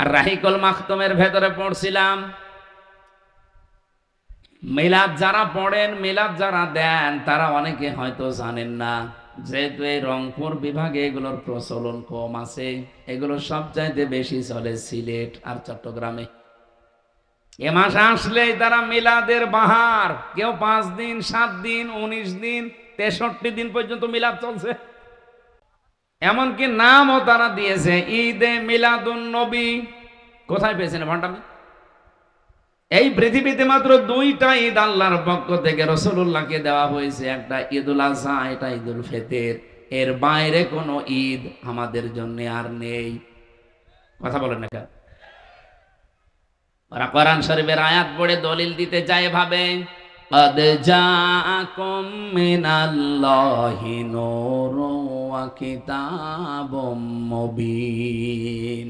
আর রাহিকুল মাখতুমের ভেতরে পড়ছিলাম, মিলাদ যারা পড়েন, মিলাদ যারা দেন, তারা অনেকে হয়তো জানেন না, যেহেতু এই রংপুর বিভাগে এগুলোর প্রচলন কম আছে, এগুলো সবচাইতে বেশি চলে সিলেট আর চট্টগ্রামে। এ মাস আসলেই তারা মিলাদের বাহার, কেউ 5 দিন, 7 দিন, 19 দিন, 63 দিন পর্যন্ত মিলাদ চলছে। এমনকি নামও তারা দিয়েছে ঈদে মিলাদুন নবী। কোথায় পেয়েছেন ভান্ডামি? এই পৃথিবীতে মাত্র 2টা ঈদ আল্লাহর পক্ষ থেকে রাসূলুল্লাহকে দেওয়া হয়েছে, একটা ঈদুল আযহা, এটা ঈদুল ফিতর। এর বাইরে কোনো ঈদ আমাদের জন্য আর নেই। কথা বলেন না কেন? ওরা কোরআন শরীফের আয়াত পড়ে দলিল দিতে চায় ভাবে قد جاءكم من الله نور وكتاب مبين।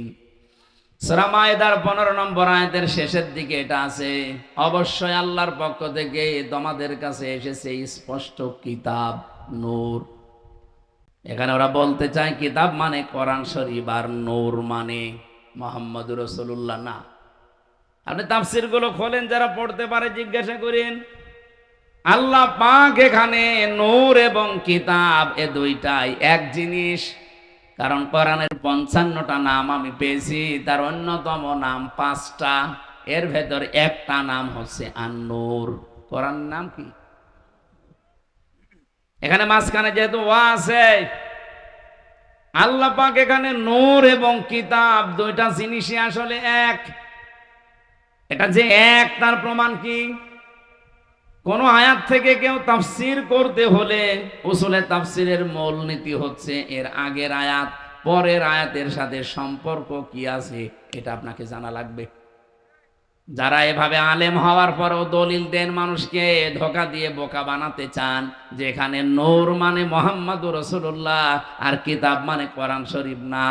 সূরা মায়েদার 15 নম্বর আয়াতের শেষের দিকে এটা আছে, অবশ্যই আল্লাহর পক্ষ থেকে তোমাদের কাছে এসেছে স্পষ্ট কিতাব, নূর। এখানে ওরা বলতে চায় কিতাব মানে কোরআন শরীফ, আর নূর মানে মুহাম্মদুর রাসূলুল্লাহ না। আপনি তাফসীর গুলো খোলেন, যারা পড়তে পারে জিজ্ঞাসা করেন। আল্লাহ পাক এখানে নূর এবং কিতাব এ দুইটাই এক জিনিস। কারণ কোরআনের 55টা নাম আমি পেয়েছি, তার অন্যতম নাম 5টা, এর ভেতর একটা নাম হচ্ছে আন-নূর। কোরআন নাম কি? এখানে মাঝখানে যেহেতু ওয়া আছে, আল্লাহ পাক এখানে নূর এবং কিতাব দুইটা জিনিসই আসলে এক। এটা যে এক, তার প্রমাণ কি? কোন আয়াত থেকে কেউ তাফসীর করতে হলে উসুলে তাফসীরের মূলনীতি হচ্ছে এর আগের আয়াত পরের আয়াতের সাথে সম্পর্ক কি আছে, এটা আপনাকে জানা লাগবে। যারা এভাবে আলেম হওয়ার পরেও দলিল দেন, মানুষকে ধোঁকা দিয়ে বোকা বানাতে চান, যেখানে নূর মানে মুহাম্মদুর রাসূলুল্লাহ আর কিতাব মানে কোরআন শরীফ না।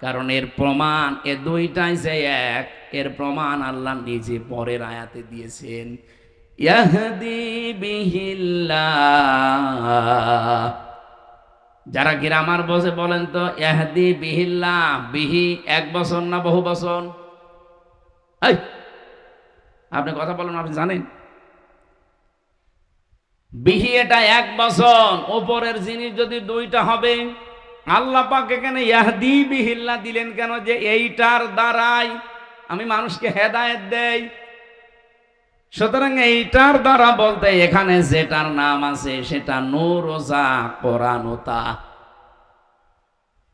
কারণ এর প্রমাণ এ দুইটাই যে এক, এর প্রমাণ আল্লাহ নিজে পরের আয়াতে দিয়েছেন। ইয়াহদি বিহিল্লাহ। যারা গ্রামার বসে বলেন তো ইয়াহদি বিহিল্লাহ, বিহি 1 বছর না বহু বছর? এই আপনি কথা বলেন, আপনি জানেন বিহি এটা 1 বছর। উপরের জিনিস যদি 2টা হবে, আল্লাহ পাক এখানে ইয়াহদি বিহিল্লাহ দিলেন কেন? যে এইটার দ্বারাই আমি মানুষকে হেদায়েত দেই। সুতরাং এইটার দ্বারা বলতে এখানে যেটার নাম আছে সেটা নূর ও যা, কোরআন ও তা।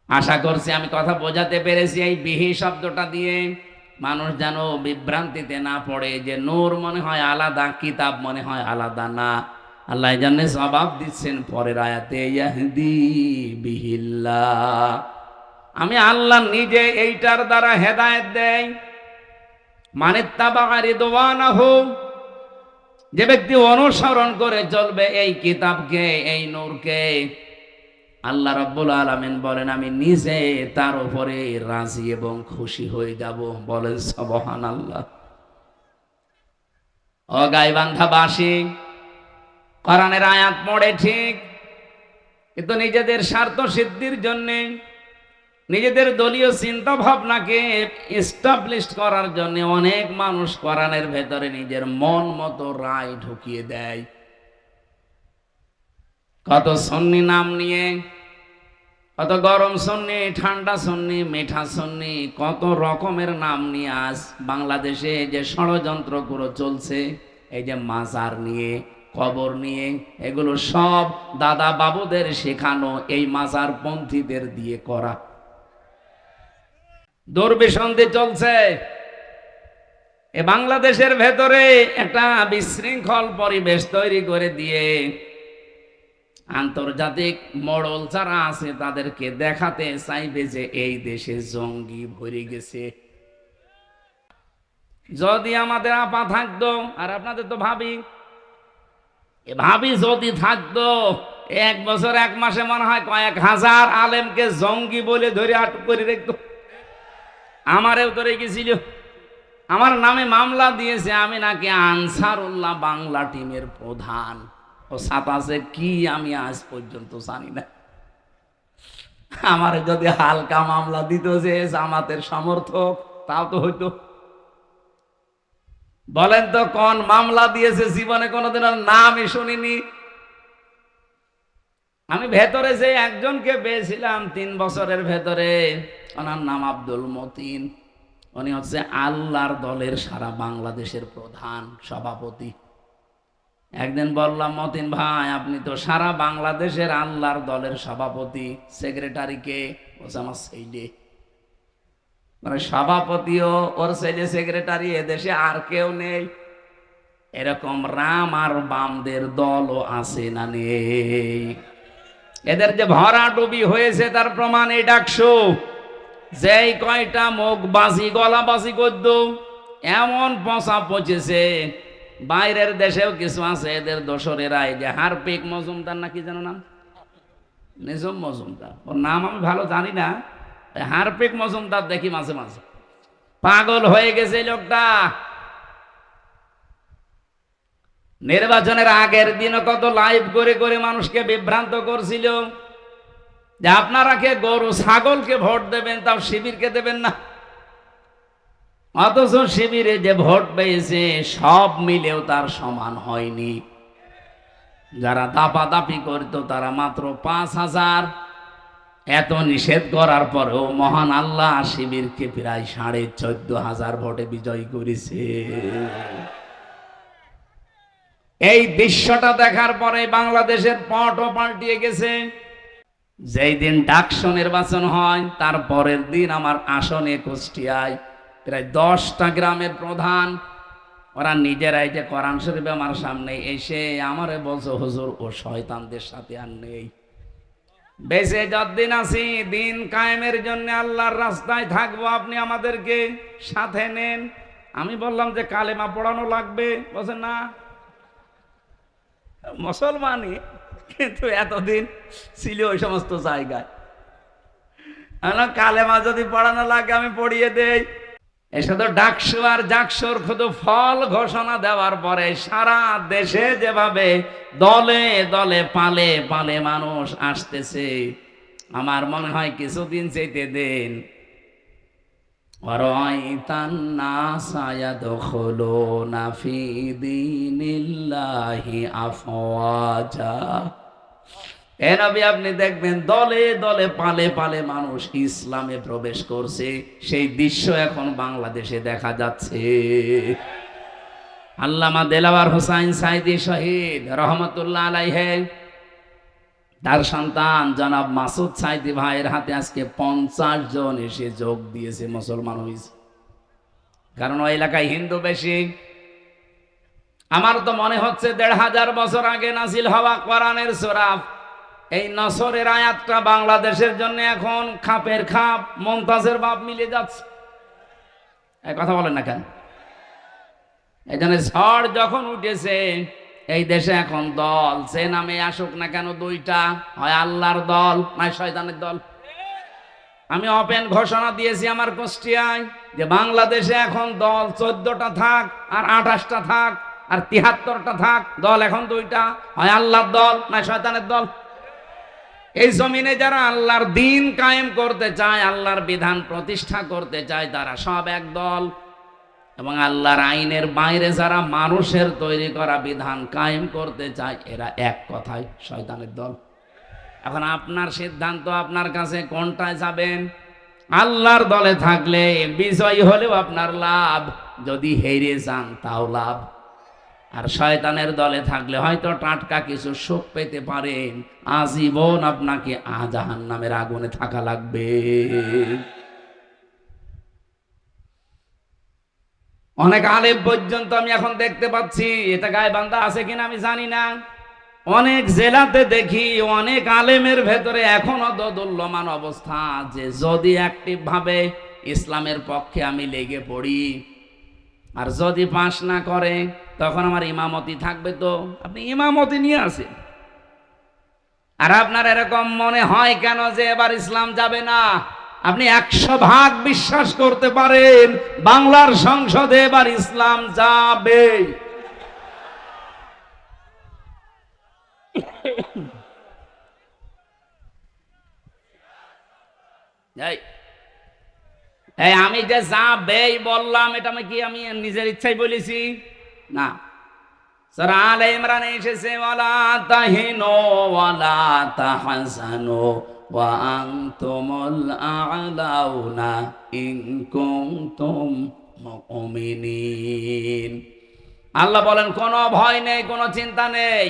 আশা করছি আমি কথা বোঝাতে পেরেছি এই বিহি শব্দটা দিয়ে, মানুষ যেন বিভ্রান্তিতে না পড়ে যে নূর মনে হয় আলাদা, কিতাব মনে হয় আলাদা। না, আল্লাহ জানে জবাব দিচ্ছেন পরের আয়াতে, ইয়াহদি বিহিল্লাহ, আমি আল্লাহ নিজে এইটার দ্বারা হেদায়েত দেই। মানে তাবা রিদওয়ানাহু, যে ব্যক্তি অনুসরণ করে চলবে এই কিতাবকে, এই নূরকে, আল্লাহ রাব্বুল আলামিন বলেন আমি নিজে তার উপরে রাজি এবং খুশি হয়ে যাব। বলেন সুবহানাল্লাহ। ও গাইবান্ধাবাসী, কোরআনের আয়াত পড়ে ঠিক, কিন্তু নিজেদের স্বার্থ সিদ্ধির জন্য, নিজেদের দলীয় চিন্তা ভাবনাকে এস্টাবলিশ করার জন্য অনেক মানুষ কোরআনের ভেতরে নিজের মন মতো রায় ঢুকিয়ে দেয়। কত সুন্নি নাম নিয়ে, কত গরম সুন্নি, ঠান্ডা সুন্নি, মিঠা সুন্নি, কত রকমের নাম নিয়ে আজ বাংলাদেশে যে ষড়যন্ত্রগুলো চলছে, এই যে মাজার নিয়ে, কবর নিয়ে, এগুলো সব দাদা বাবুদের শেখানো এই মাজার পন্থীদের দিয়ে করা। দুর্বিসন্ধি চলছে এ বাংলাদেশের ভেতরে, একটা বিশৃঙ্খল পরিবেশ তৈরি করে দিয়ে আন্তর্জাতিক মডেল যারা আছে তাদেরকে দেখাতে চাইবে যে এই দেশে জঙ্গি ভরে গেছে। যদি আমাদের আপা থাকতো, আর আপনাদের তো ভাবি, ভাবি যদি থাকতো, 1 বছর 1 মাসে মনে হয় কয়েক হাজার আলেমকে জঙ্গি বলে ধরে আটক করে রাখতো। আমারেও তো রেখেছিল, আমার নামে মামলা দিয়েছে, আমি নাকি আনসারুল্লাহ বাংলা টিমের প্রধান। ও সাতাশে কি আমি আজ পর্যন্ত জানি না। আমার যদি হালকা মামলা দিত যে জামাতের সমর্থক, তাও তো হইতো। বলেন তো কোন মামলা দিয়েছে জীবনে কোনোদিন আর নামই শুনিনি। আমি ভেতরে যে একজনকে পেয়েছিলাম 3 বছরের ভেতরে, ওনার নাম আব্দুল মতিন। উনি হচ্ছে আল্লাহর দলের সারা বাংলাদেশের প্রধান সভাপতি। একদিন বললাম, মতিন ভাই আপনি তো সারা বাংলাদেশের আল্লাহর দলের সভাপতি, সেক্রেটারি কে? বলছে আমার ছেলে। মানে সভাপতিও ওর ছেলে সেক্রেটারি, এদেশে আর কেউ নেই। এরকম রাম আর বামদের দলও আছে না নেই? এদের যে ভরাডুবি হয়েছে তার প্রমাণ এই ডাকসু। যেই কয়টা মুখ বাজি গলা বাজি করত, এমন পচা পচেছে। বাইরের দেশেও কিছু আছে এদের দোসরেরা, এই যে হারপিক মজুমদার নাকি যেন নাম, নিজম মজুমদার, ওর নাম আমি ভালো জানি না। হারপিক মজুমদার দেখি মাঝে মাঝে, পাগল হয়ে গেছে এই লোকটা। নির্বাচনের আগের দিনও কত লাইভ করে করে মানুষকে বিভ্রান্ত করছিল যে আপনারা কে গরু ছাগলকে ভোট দেবেন, তাও শিবিরকে দেবেন না। অথচ শিবিরে যে ভোট পেয়েছে সব মিলেও তার সমান হয়নি। যারা দাপাদাপি করতো তারা মাত্র 5,000। এত নিষেধ করার পরেও মহান আল্লাহ শিবিরকে প্রায় 14,500 ভোটে বিজয়ী করেছে। এই দৃশ্যটা দেখার পরে বাংলাদেশের পটও পাল্টিয়ে গেছে। যেই দিন ডাকসু নির্বাচন হয় তার পরের দিন আমার আসনে কুষ্টিয়ায় প্রায় 10টা গ্রামের প্রধান, ওরা নিজেরাই যে কোরআন শরীফ আমার সামনে এসে আমারে বলছে, হুজুর ও শয়তানদের সাথে আর নেই, বেঁচে যতদিন আছি দিন কায়েমের জন্য আল্লাহর রাস্তায় থাকবো, আপনি আমাদেরকে সাথে নেন। আমি বললাম যে কালেমা পড়ানো লাগবে, বলছে না, মুসলমানই কিন্তু এতদিন ছিল ওই সমস্ত জায়গায়। কালেমা যদি পড়ানো লাগে আমি পড়িয়ে দেই। এসে তো ডাকসু আর জাকসুর শুধু ফল ঘোষণা দেওয়ার পরে সারা দেশে যেভাবে দলে দলে পালে পালে মানুষ আসতেছে, আমার মনে হয় কিছুদিন যেতে দেন, আপনি দেখবেন দলে দলে পালে পালে মানুষ ইসলামে প্রবেশ করছে। সেই দৃশ্য এখন বাংলাদেশে দেখা যাচ্ছে। আল্লামা দেলাওয়ার হোসাইন সাইদি শহীদ রহমতুল্লাহ আলাইহি, তার সন্তান জনাব মাসুদ সাইদি ভাইয়ের হাতে আজকে 50 জন এসে যোগ দিয়েছে, মুসলমান হয়েছে। কারণ ওই এলাকায় হিন্দু বেশি। আমার তো মনে হচ্ছে 1500 বছর আগে নাজিল হওয়া কোরআনের সূরা এই নসরের আয়াতটা বাংলাদেশের জন্য এখন খাপের খাপ মমতাজের বাপ মিলে যাচ্ছে। এই কথা বলেন না কেন? এই জন্য ঝড় যখন উঠেছে এই দেশে এখন দল সে নামে আসুক না কেন, দুইটা, হয় আল্লাহর দল নয় শয়তানের দল। আমি ওপেন ঘোষণা দিয়েছি আমার কুষ্টিয়ায় যে বাংলাদেশে এখন দল 14টা থাক আর 28টা থাক আর 73টা থাক, দল এখন দুইটা, হয় আল্লাহর দল নয় শয়তানের দল। এই জমিনে যারা আল্লাহর দ্বীন কায়েম করতে চায়, আল্লাহর বিধান প্রতিষ্ঠা করতে চায়, তারা সব এক দল। এবং আল্লাহর আইনের বাইরে যারা মানুষের তৈরি করা বিধান কায়েম করতে চায়, এরা এক কথায় শয়তানের দল। এখন আপনার সিদ্ধান্ত, আপনার কাছে কোনটায় যাবেন। আল্লাহর দলে থাকলে বিজয়ী হলেও আপনার লাভ, যদি হেরে যান তাও লাভ। আর শয়তানের দলে থাকলে হয়তো টাটকা কিছু সুখ পেতে পারেন, আজীবন আপনাকে জাহান্নামের আগুনে থাকা লাগবে। অনেক আলেম পর্যন্ত আমি এখন দেখতে পাচ্ছি, এটা গায়বান্ধা আছে কিনা আমি জানি না, অনেক জেলাতে দেখি অনেক আলেমের ভেতরে এখনো দোদুল্যমান অবস্থা, যে যদি অ্যাক্টিভ ভাবে ইসলামের পক্ষে আমি লেগে পড়ি আর যদি পাশ না করে তখন আমার ইমামতি থাকবে। তো আপনি ইমামতি নিয়ে আসেন, আর আপনার এরকম মনে হয় কেন যে এবার ইসলাম যাবে না? আপনি 100% বিশ্বাস করতে পারেন বাংলার সংসদে এবার ইসলাম যাবে। এই আমি যে যাবেই বললাম, এটা আমি নিজের ইচ্ছাই বলেছি না। সূরা আলে ইমরানে এসেছে, ওয়ালা তাহিনু ওয়ালা তাহজানু ওয়া আনতুমুল আ'লাউনা ইন কুনতুম মুমিনিন। আল্লাহ বলেন কোনো ভয় নেই, কোনো চিন্তা নেই।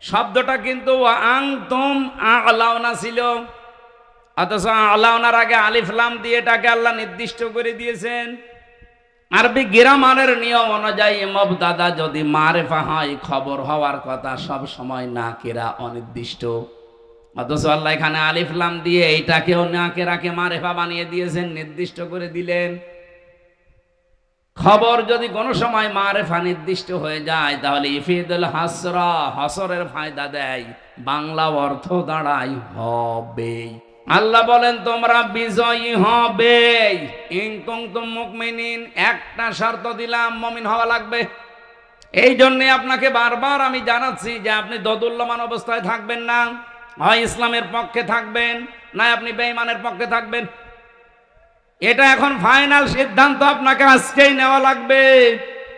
শব্দটা কিন্তু ওয়া আনতুম আ'লাউনা ছিল, অথচ আ'লাউনার আগে আলিফ লাম দিয়ে এটাকে আল্লাহ নির্দিষ্ট করে দিয়েছেন। আরবি গ্রামারের নিয়ম অনুযায়ী মুবতাদা যদি মারেফা হয়, খবর হওয়ার কথা সব সময় নাকিরা, অনির্দিষ্ট। অথচ আল্লাহ এখানে আলিফ লাম দিয়ে এইটাকেও নাকিরাকে মারেফা বানিয়ে দিয়েছেন, নির্দিষ্ট করে দিলেন। খবর যদি কোনো সময় মারেফা নির্দিষ্ট হয়ে যায়, তাহলে ইফিদুল হাসরা, হসরের ফায়দা দেয়, বাংলা অর্থ দাঁড়ায় হবে। আল্লাহ বলেন তোমরা বিজয়ী হবে, ইন কুনতুম মুমিনিন। একটা শর্ত দিলাম, মুমিন হওয়া লাগবে। এই জন্য আপনাকে বারবার আমি জানাচ্ছি যে আপনি দোদুল্যমান অবস্থায় থাকবেন না। হয় ইসলামের পক্ষে থাকবেন, না আপনি বেঈমানের পক্ষে থাকবেন। এটা এখন ফাইনাল সিদ্ধান্ত আপনাকে আজকেই নেওয়া লাগবে।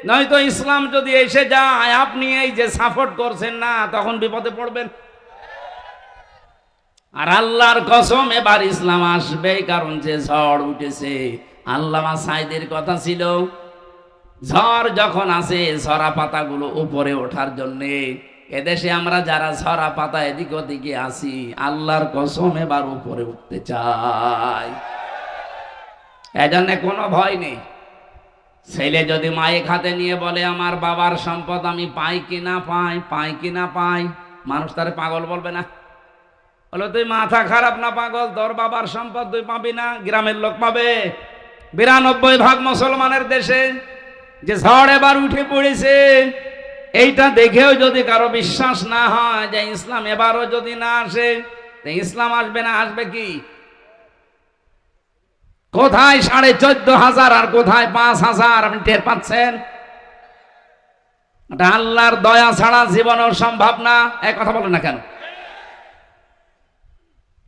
নয়তো ইসলাম যদি এসে যায়, আপনি এই যে সাপোর্ট করছেন না, তখন বিপদে পড়বেন। আর আল্লাহর কসম এবার ইসলাম আসবে, কারণ যে ঝড় উঠেছে। আল্লামা সাইদের কথা ছিল, ঝড় যখন আসে ঝরা পাতাগুলো উপরে ওঠার জন্য। এদেশে আমরা যারা ঝরা পাতা এদিক ওদিকে আসি, আল্লাহর কসম এবার উপরে উঠতে চাই। এজন্য কোনো ভয় নেই। ছেলে যদি মায়ের হাতে নিয়ে বলে আমার বাবার সম্পদ আমি পাই কি না পাই, পাই কি না পাই, মানুষ তারে পাগল বলবে না? বলো তুই মাথা খারাপ না পাগল, তোর বাবার সম্পদ তুই পাবি না, গ্রামের লোক পাবে। 92% মুসলমানের দেশে যে ঝড় এবার উঠে পড়েছে, এইটা দেখেও যদি কারো বিশ্বাস না হয় যে ইসলাম এবারও যদি না আসে, ইসলাম আসবে না, আসবে কি? কোথায় 14,500 আর কোথায় 5,000? আপনি টের পাচ্ছেন? এটা আল্লাহর দয়া ছাড়া জীবনও সম্ভব না। এক কথা বলেন না কেন?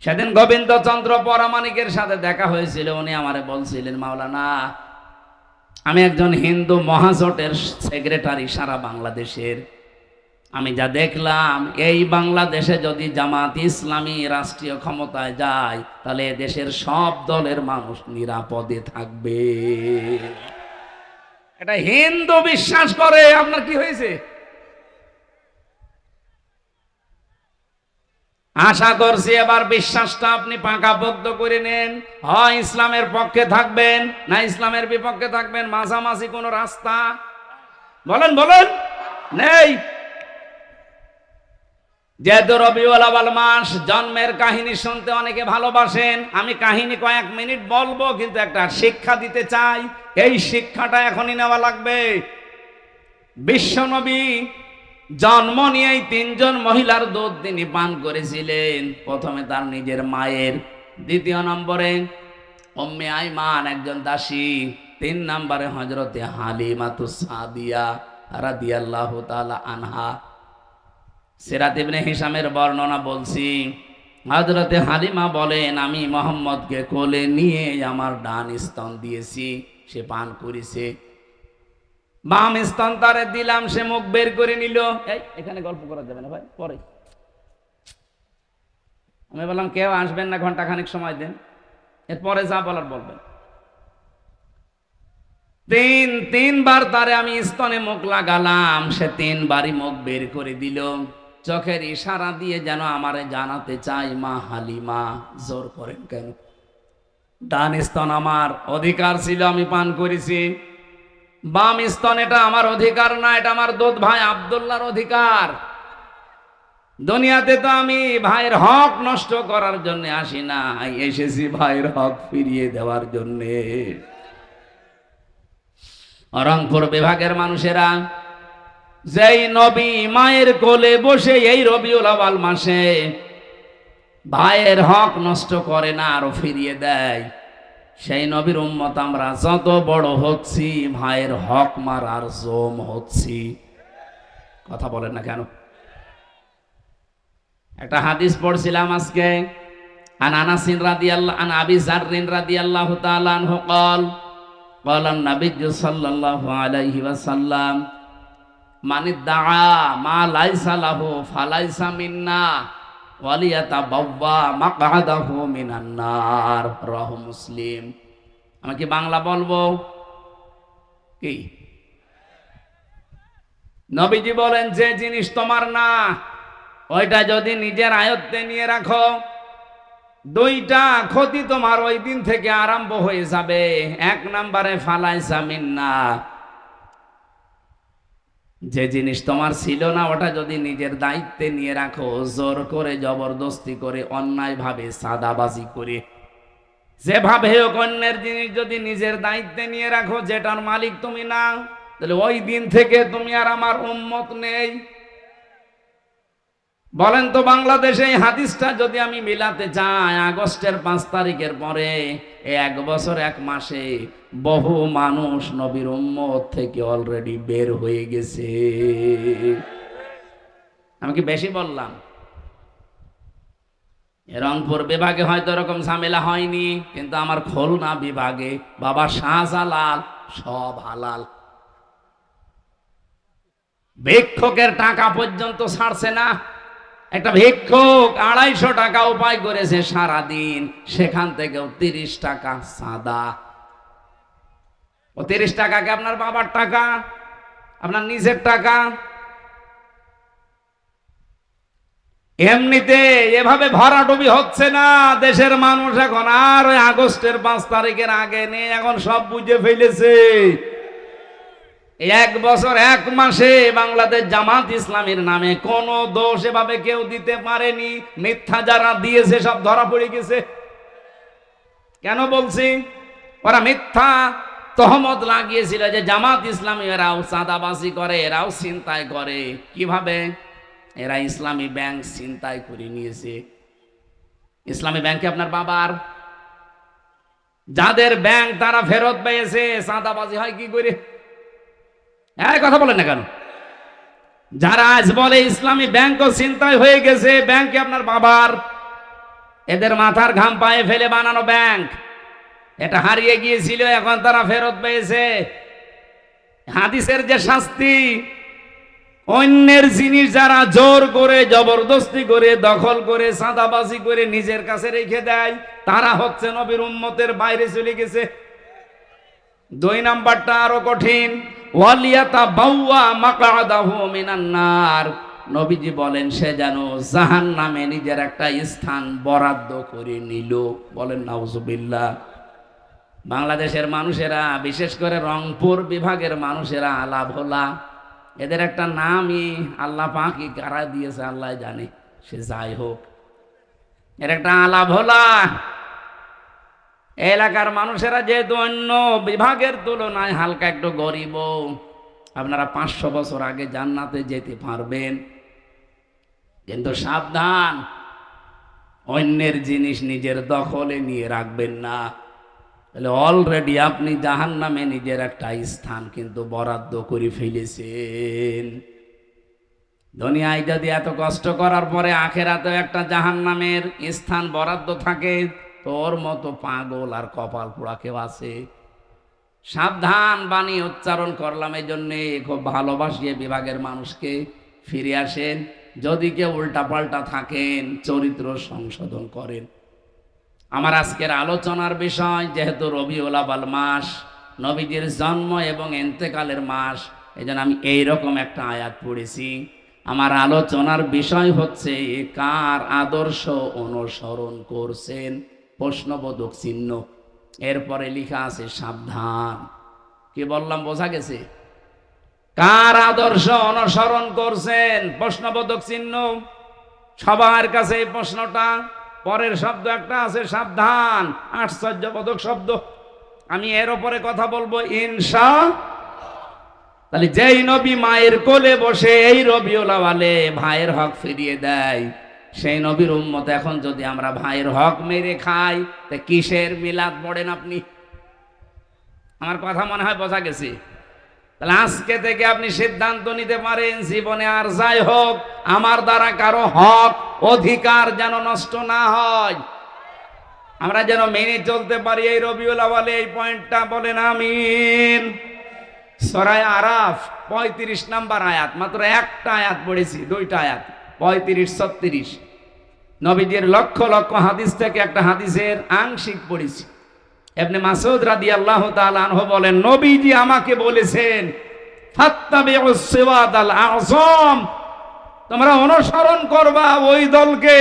সেদিন গোবিন্দচন্দ্র পরামানিকের সাথে দেখা হয়েছিল। উনি আমারে বলছিলেন, মাওলানা আমি একজন হিন্দু মহাজোটের সেক্রেটারি সারা বাংলাদেশের। আমি যা দেখলাম, এই বাংলাদেশে যদি জামাত ইসলামী রাষ্ট্রীয় ক্ষমতায় যায়, তাহলে দেশের সব দলের মানুষ নিরাপদে থাকবে। এটা হিন্দু বিশ্বাস করে। আপনার কি হয়েছে? আশা করছি এবার বিশ্বাসটা আপনি পাকাপোক্ত করে নেন। হয় ইসলামের পক্ষে থাকবেন, না ইসলামের বিপক্ষে থাকবেন। মাঝামাঝি কোন রাস্তা বলেন বলেন নেই। যেহেতু রবিউল আউয়াল মাস, জন্মের কাহিনী শুনতে অনেকে ভালোবাসেন। আমি কাহিনী কয়েক মিনিট বলবো, কিন্তু একটা শিক্ষা দিতে চাই। এই শিক্ষাটা এখনই নেওয়া লাগবে। বিশ্বনবী জন্ম নিয়েই 3 জন মহিলার দুধ তিনি পান করেছিলেন। প্রথমে তার নিজের মায়ের, দ্বিতীয় নম্বরে উম্মে আইমান একজন দাসী, 3 নম্বরে হযরতে হালিমাতুস সাদিয়া রাদিয়াল্লাহু তাআলা আনহা। সিরাত ইবনে হিশামের বর্ণনা বলছি। হযরতে হালিমা বলেন, আমি মুহাম্মদকে কোলে নিয়ে আমার ডান স্তন দিয়েছি, সে পান করেছে। বাম স্তন তারে দিলাম, সে মুখ বের করে নিল। এই এখানে গল্প করা যাবে না ভাই, পরে। আমি বললাম কেউ আসবেন না, ঘন্টা খানিক সময় দেন, এরপরে যা বলার বলবেন। তিনবার তারে আমি স্তনে মুখ লাগালাম, সে 3 বারই মুখ বের করে দিল। চোখের ইশারা দিয়ে যেন আমারে জানাতে চাই, মা হালিমা জোর করেন কেন? ডান স্তন আমার অধিকার ছিল, আমি পান করেছি। বাম স্তন এটা আমার অধিকার না, এটা আমার দুধ ভাই আব্দুল্লাহর অধিকার। দুনিয়াতে তো আমি ভাইয়ের হক নষ্ট করার জন্য আসি না, এসেছি ভাইয়ের হক ফিরিয়ে দেওয়ার জন্য। রংপুর বিভাগের মানুষেরা, যেই নবী মায়ের কোলে বসে এই রবিউল আউয়াল মাসে ভাইয়ের হক নষ্ট করে না, আরো ফিরিয়ে দেয়, সেই নবীর উম্মত আমরা যত বড় হচ্ছি, ভাইয়ের হক মারার জম হচ্ছি। কথা বলেন না কেন? একটা হাদিস পড়ছিলাম আজকে। আন আনাস রাদিয়াল্লাহু আন আবি যার রাদিয়াল্লাহু তাআলা আনহু قال قال النبي صلى الله عليه وسلم من ادعى ما ليس له فليس منا ওয়ালিয়াতাবাওয়া মাকআদাহু মিনান নার রাহু মুসলিম। আমি কি বাংলা বলবো? কি নবীজি বলেন, যে জিনিস তোমার না ওইটা যদি নিজের আয়ত্তে নিয়ে রাখো, দুইটা ক্ষতি তোমার ওই দিন থেকে আরম্ভ হয়ে যাবে। এক নম্বরে ফালাইসা মিন্না, যে জিনিস তোমার ছিল না ওটা যদি নিজের দায়িত্বে নিয়ে রাখো, জোর করে জবরদস্তি করে অন্যায় ভাবে সাদাবাজি করে যেভাবে হোক অন্যের জিনিস যদি নিজের দায়িত্বে নিয়ে রাখো, যেটার মালিক তুমি না, তাহলে ওই দিন থেকে তুমি আর আমার উম্মত নেই। বলেন তো বাংলাদেশে এই হাদিসটা যদি আমি মিলাতে চাই, আগস্টের 5 তারিখের পরে এক বছর 1 মাসে বহু মানুষ নবীর উম্মত থেকে অলরেডি বের হয়ে গেছে। আমি কি বেশি বললাম? রংপুর বিভাগে হয়তো এরকম ঝামেলা হয়নি, কিন্তু আমার খুলনা বিভাগে বাবা শাহজালাল সব হালাল। ভিক্ষুকের টাকা পর্যন্ত ছাড়ছে না। একটা ভিক্ষুক 250 টাকা উপায় করেছে সারাদিন, সেখান থেকেও 30 টাকা সাদা। ও 30 টাকা কি আপনার বাবার টাকা, আপনার নিজের টাকা? এমনিতে এভাবে ভরাডুবি হচ্ছে না দেশের মানুষ এখন আর ওই আগস্টের 5 তারিখের আগে নেই, এখন সব বুঝে ফেলেছে। 1 বছর 1 মাসে বাংলাদেশ জামাত ইসলামীর নামে কোন দোষ এভাবে কেউ দিতে পারেনি। মিথ্যা যারা দিয়েছে সব ধরা পড়ে গেছে। কেন বলছি? ওরা মিথ্যা তহমত লাগিয়েছিল যে জামাত ইসলামী এরাও চাঁদাবাজি করে, এরাও ছিনতাই করে। কিভাবে? এরা ইসলামী ব্যাংক ছিনতাই করে নিয়েছে। ইসলামী ব্যাংকে আপনার বাবার, যাদের ব্যাংক তারা ফেরত পেয়েছে, চাঁদাবাজি হয় কি করে? কথা বলেন না কেন? যারা আজ বলে ইসলামী ব্যাংকও ছিনতাই হয়ে গেছে, ব্যাংকে আপনার বাবার, এদের মাথার ঘাম পায়ে ফেলে বানানো ব্যাংক, এটা হারিয়ে গিয়েছিল, এখন তারা ফেরত পেয়েছে। হাদিসের যে শাস্তি, অন্যের জিনিস যারা জোর করে জবরদস্তি করে দখল করে চাঁদাবাজি করে নিজের কাছে রেখে দেয়, তারা হচ্ছে নবীর উম্মতের বাইরে চলে গেছে। 2 নাম্বারটা আরো কঠিন, ওয়ালিয়াতাবাওয়া মাকআদাহু মিনান নার। নবীজি বলেন সে যেন জাহান্নামে নিজের একটা স্থান বরাদ্দ করে নিল। বলেন নাউজুবিল্লাহ। বাংলাদেশের মানুষেরা, বিশেষ করে রংপুর বিভাগের মানুষেরা আলা ভোলা, এদের একটা নামই আল্লাহ পাকই কারা দিয়েছে আল্লাহ জানে। সে যাই হোক, এর একটা আলা ভোলা। এলাকার মানুষেরা যেহেতু অন্য বিভাগের তুলনায় হালকা একটু গরিব, আপনারা 500 বছর আগে জান্নাতে যেতে পারবেন, কিন্তু সাবধান, অন্যের জিনিস নিজের দখলে নিয়ে রাখবেন না। তাহলে অলরেডি আপনি জাহান্নামে নিজের একটা স্থান কিন্তু বরাদ্দ করে ফেলেছেন। দুনিয়ায় যদি এত কষ্ট করার পরে আখেরাতেও একটা জাহান্নামের স্থান বরাদ্দ থাকে, তোর মতো পাগল আর কপাল পোড়া কেউ আছে? সাবধান বাণী উচ্চারণ করলাম এই জন্যে। খুব ভালোবাসিয়ে বিভাগের মানুষকে ফিরে আসেন। যদি কেউ উল্টা পাল্টা থাকেন, চরিত্র সংশোধন করেন। আমার আজকের আলোচনার বিষয়, যেহেতু রবিউল আউয়াল মাস, নবীজির জন্ম এবং ইন্তেকালের মাস, এজন্য আমি এইরকম একটা আয়াত পড়েছি। আমার আলোচনার বিষয় হচ্ছে কার আদর্শ অনুসরণ করছেন, প্রশ্নবোধক চিহ্ন। এরপরে লেখা আছে সাবধান। কি বললাম বোঝা গেছে? কার আদর্শ অনুসরণ করছেন, প্রশ্নবোধক চিহ্ন। সবার কাছে এই প্রশ্নটা। পরের শব্দ একটা আছে সাবধান, আশ্চর্যবোধক শব্দ। আমি এর উপরে কথা বলবো ইনশাআল্লাহ। তাহলে যেই নবী মায়ের কোলে বসে এই রবিউল আউয়ালে ভাইয়ের হক ফিরিয়ে দেয়, সেই নবীর উম্মত এখন যদি আমরা ভাইয়ের হক মেরে খাই, তা কিসের মিলাদ পড়েন আপনি? আমার কথা মনে হয় বোঝা গেছে। তাহলে আজকে থেকে আপনি সিদ্ধান্ত নিতে পারেন, জীবনে আর যাই হোক আমার দ্বারা কারো হক অধিকার যেন নষ্ট না হয়। আমরা যেন মেনে চলতে পারি এই রবিউল আউয়ালে, এই পয়েন্টটা বলেন আমিন। সূরা আরাফ 35 নাম্বার আয়াত, মাত্র একটা আয়াত পড়েছি, দুইটা আয়াত 35-36। নবীজির লক্ষ লক্ষ হাদিস থেকে একটা হাদিসের আংশিক পড়েছি। ইবনে মাসউদ রাদিয়াল্লাহু তাআলা আনহু বলেন, নবীজি আমাকে বলেছেন, ফাত্তাবিউস সিরাতাল আযম, তোমরা অনুসরণ করবা ওই দলকে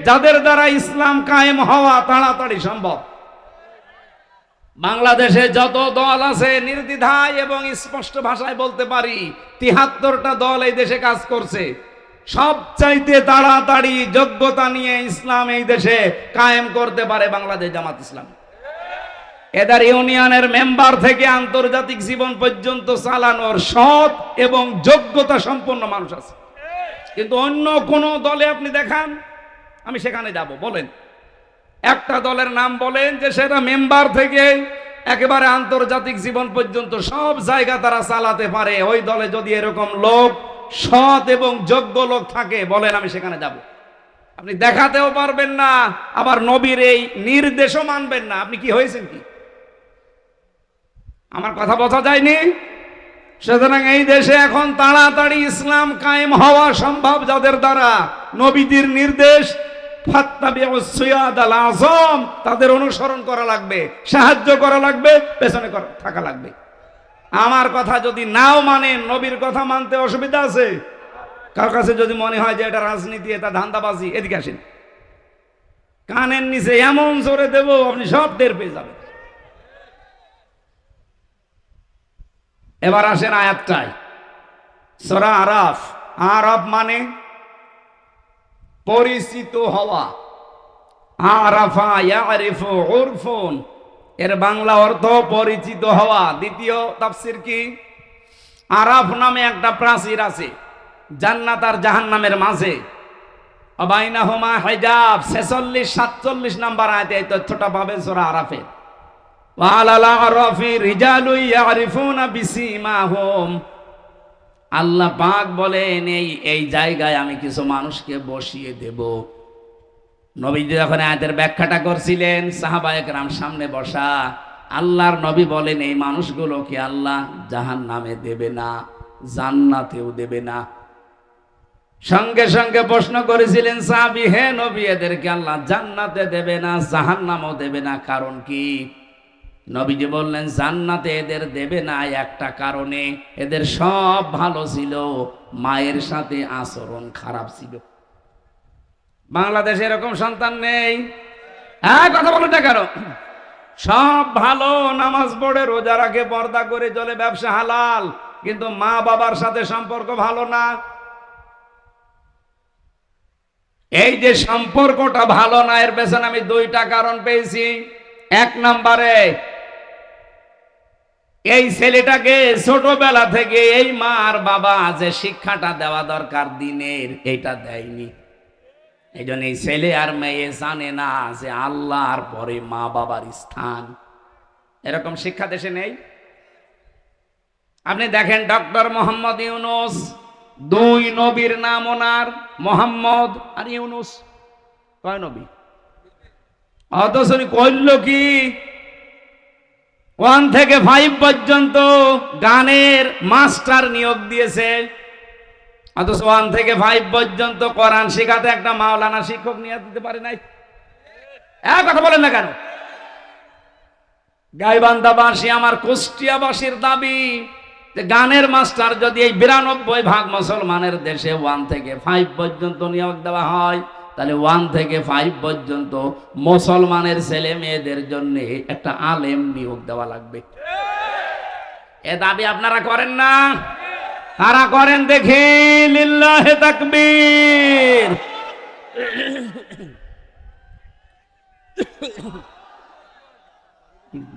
যাদের দ্বারা ইসলাম কায়েম হওয়া তাড়াতাড়ি সম্ভব। বাংলাদেশে যত দল আছে নির্দ্বিধায় এবং স্পষ্ট ভাষায় বলতে পারি ৭৩টা দল এই দেশে কাজ করছে। সবচাইতে তাড়াতাড়ি যোগ্যতা নিয়ে ইসলাম এই দেশে কায়েম করতে পারে বাংলাদেশ জামাত ইসলাম। এদের ইউনিয়নের মেম্বার থেকে আন্তর্জাতিক জীবন পর্যন্ত চালানোর সৎ এবং যোগ্যতা সম্পন্ন মানুষ আছে। কিন্তু অন্য কোন দলে আপনি দেখান, আমি সেখানে যাব, বলেন একটা দলের নাম বলেন যে সেটা মেম্বার থেকে একেবারে আন্তর্জাতিক জীবন পর্যন্ত সব জায়গা তারা চালাতে পারে। ওই দলে যদি এরকম লোক, সৎ এবং যোগ্য লোক থাকে, বলেন আমি সেখানে যাব। আপনি দেখাতেও পারবেন না, আবার নবীর এই নির্দেশও মানবেন না। আপনি কি হয়েছেন কি? আমার কথা বোঝা যায়নি? সুতরাং এই দেশে এখন তাড়াতাড়ি ইসলাম কায়েম হওয়া সম্ভব যাদের দ্বারা নবীজির নির্দেশ ফাত্তাবিউস সিরাতাল আযম, তাদের অনুসরণ করা লাগবে, সাহায্য করা লাগবে, পেছনে থাকা লাগবে। আমার কথা যদি নাও মানেন, নবীর কথা মানতে অসুবিধা আছে? কার কাছে যদি মনে হয় যে এটা রাজনীতি, এটা ধান্দাবাজি, এদিকে আসেন, কানের নিচে এমন জোরে দেব আপনি সব টের পেয়ে যাবেন। এবার আসেন আয়াতটায়, সূরা আরাফ। আরাফ মানে পরিচিত হওয়া। আরাফা ইয়ারিফু উরফুন, এর বাংলা অর্থ পরিচিত হওয়া। দ্বিতীয় তাফসীর কি? আরাফ নামে একটা প্রাচীর আছে জান্নাত আর জাহান্নামের মাঝে, বাইনাহুমা হিজাব। 46-47 নাম্বার আয়াতে এই তথ্যটা পাবেন সূরা আরাফে। ওয়ালাল আরাফি রিজালু ইয়ারিফুনা বিসিমাহুম, আল্লাহ পাক বলেন এই জায়গায় আমি কিছু মানুষকে বসিয়ে দেব। নবীজি যখন আয়াতের ব্যাখ্যাটা করছিলেন, সাহাবায়ে কেরাম সামনে বসা, আল্লাহর নবী বলেন এই মানুষগুলোকে আল্লাহ জাহান্নামে দেবে না, জান্নাতেও দেবে না। সঙ্গে সঙ্গে প্রশ্ন করেছিলেন সাহাবী, হে নবী, এদেরকে আল্লাহ জান্নাতে দেবে না, জাহান্নামও দেবে না, কারণ কি? নবীজি বললেন, জান্নাতে এদের দেবে না একটা কারণে, এদের সব ভালো ছিল, মায়ের সাথে আচরণ খারাপ ছিল। বাংলাদেশে এরকম সন্তান নেই? হ্যাঁ, কথা বলুন না কেন? সব ভালো, নামাজ পড়ে, রোজা রাখে, পর্দা করে চলে, ব্যবসা হালাল, কিন্তু মা বাবার সাথে সম্পর্ক ভালো না। এই যে সম্পর্কটা ভালো না, এর পেছনে আমি দুইটা কারণ পেয়েছি। এক নম্বরে, এই ছেলেটাকে ছোটবেলা থেকে এই মা আর বাবা যে শিক্ষাটা দেওয়া দরকার দিনের, এইটা দেয়নি। এই জন্য এই ছেলে আর মেয়ে জানে না যে আল্লাহর পরে মা বাবার স্থান। এরকম শিক্ষা দেশে নেই। আপনি দেখেন ডক্টর মোহাম্মদ ইউনূস, দুই নবীর নাম ওনার, মোহাম্মদ আর ইউনূস, কয় নবী? অথচ কইল কি 1 থেকে 5 পর্যন্ত গানের মাস্টার নিয়োগ দিয়েছে, অথচ 1 থেকে 5 পর্যন্ত কোরআন শেখাতে একটা মাওলানা শিক্ষক নিয়োগ দিতে পারে নাই। এক কথা বলেন না কেন? গাইবান্ধাবাসী, আমার কুষ্টিয়াবাসীর দাবি যে গানের মাস্টার যদি এই 92% মুসলমানের দেশে 1 থেকে 5 পর্যন্ত নিয়োগ দেওয়া হয়, তাহলে 1 থেকে 5 পর্যন্ত মুসলমানের ছেলে মেয়েদের জন্য একটা আলেম নিয়োগ দেওয়া লাগবে। এ দাবি আপনারা করেন না? কারা করেন দেখি? লিল্লাহে তাকবীর।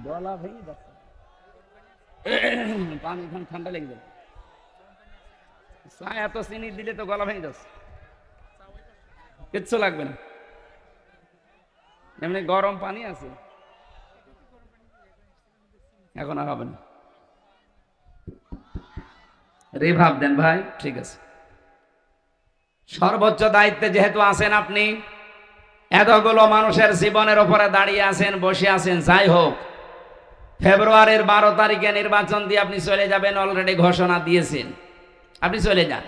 গলা ভেঙে যাচ্ছে, পানি খান, ঠান্ডা লেগে যাবে। চা এত চিনি দিলে তো গলা ভেঙে যাচ্ছে। কিচ্ছু লাগবে না, এমনি গরম পানি আছে, এখন আর হবে না। রিভাব দেন ভাই, ঠিক আছে। সর্বোচ্চ দায়িত্বে যেহেতু আছেন আপনি, এতগুলো মানুষের জীবনের উপরে দাঁড়িয়ে আছেন, বসে আছেন। যাই হোক, ফেব্রুয়ারির 12 তারিখে নির্বাচন দিয়ে আপনি চলে যাবেন, অলরেডি ঘোষণা দিয়েছেন, আপনি চলে যান।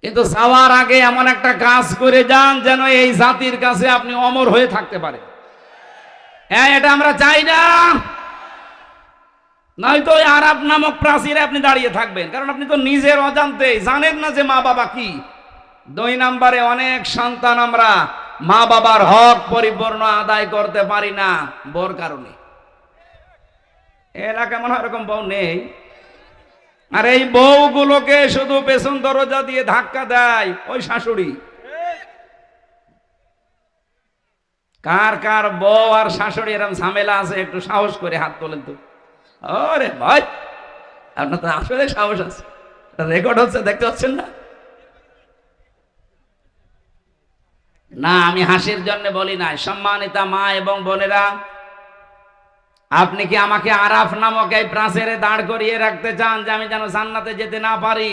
কিন্তু যাওয়ার আগে এমন একটা কাজ করে যান যেন এই জাতির কাছে আপনি অমর হয়ে থাকতে পারেন। হ্যাঁ, এটা আমরা চাই না। নয়তো আরাফ নামক প্রাচীরে আপনি দাঁড়িয়ে থাকবেন, কারণ আপনি তো নিজের অজান্তে জানেন না যে মা বাবা কি। 2 নম্বরে, অনেক সন্তান আমরা মা বাবার হক পরিপূর্ণ আদায় করতে পারি না বউর কারণে। এলাকা মনে হয় এরকম বউ নেই। আর এই বউগুলোকে শুধু পেছন দরজা দিয়ে ধাক্কা দেয় ওই শাশুড়ি। কার কার বউ আর শাশুড়ি এরকম ঝামেলা আছে একটু সাহস করে হাত তোলেন তো। আরে ভাই, আপনার তো আসলে সাহস আছে, রেকর্ড হচ্ছে, দেখতে পাচ্ছেন না? না, আমি হাসির জন্য বলি নাই। সম্মানিতা মা এবং বোনেরা, আপনি কি আমাকে আরাফ নামক এই প্রাচীরে দাঁড় করিয়ে রাখতে চান যে আমি যেন জান্নাতে যেতে না পারি?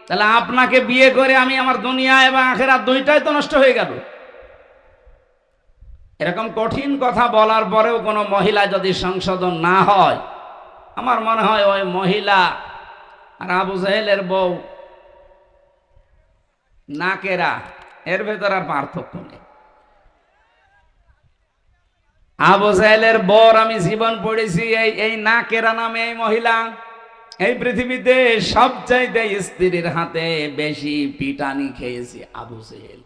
তাহলে আপনাকে বিয়ে করে আমি আমার দুনিয়া এবং আখিরাত দুইটাই তো নষ্ট হয়ে গেল। এরকম কঠিন কথা বলার পরেও কোনো মহিলা যদি সংশোধন না হয়, আমার মনে হয় ওই মহিলা আর আবু জাহেলের বউ নাকেরা, এর ভেতর আর পার্থক্য নেই। আবু জাহেলের বর আমি জীবন পড়েছি, এই নাকেরা নামে এই মহিলা এই পৃথিবীতে সবচাইতে স্ত্রীর হাতে বেশি পিটানি খেয়েছি আবু জাহেল।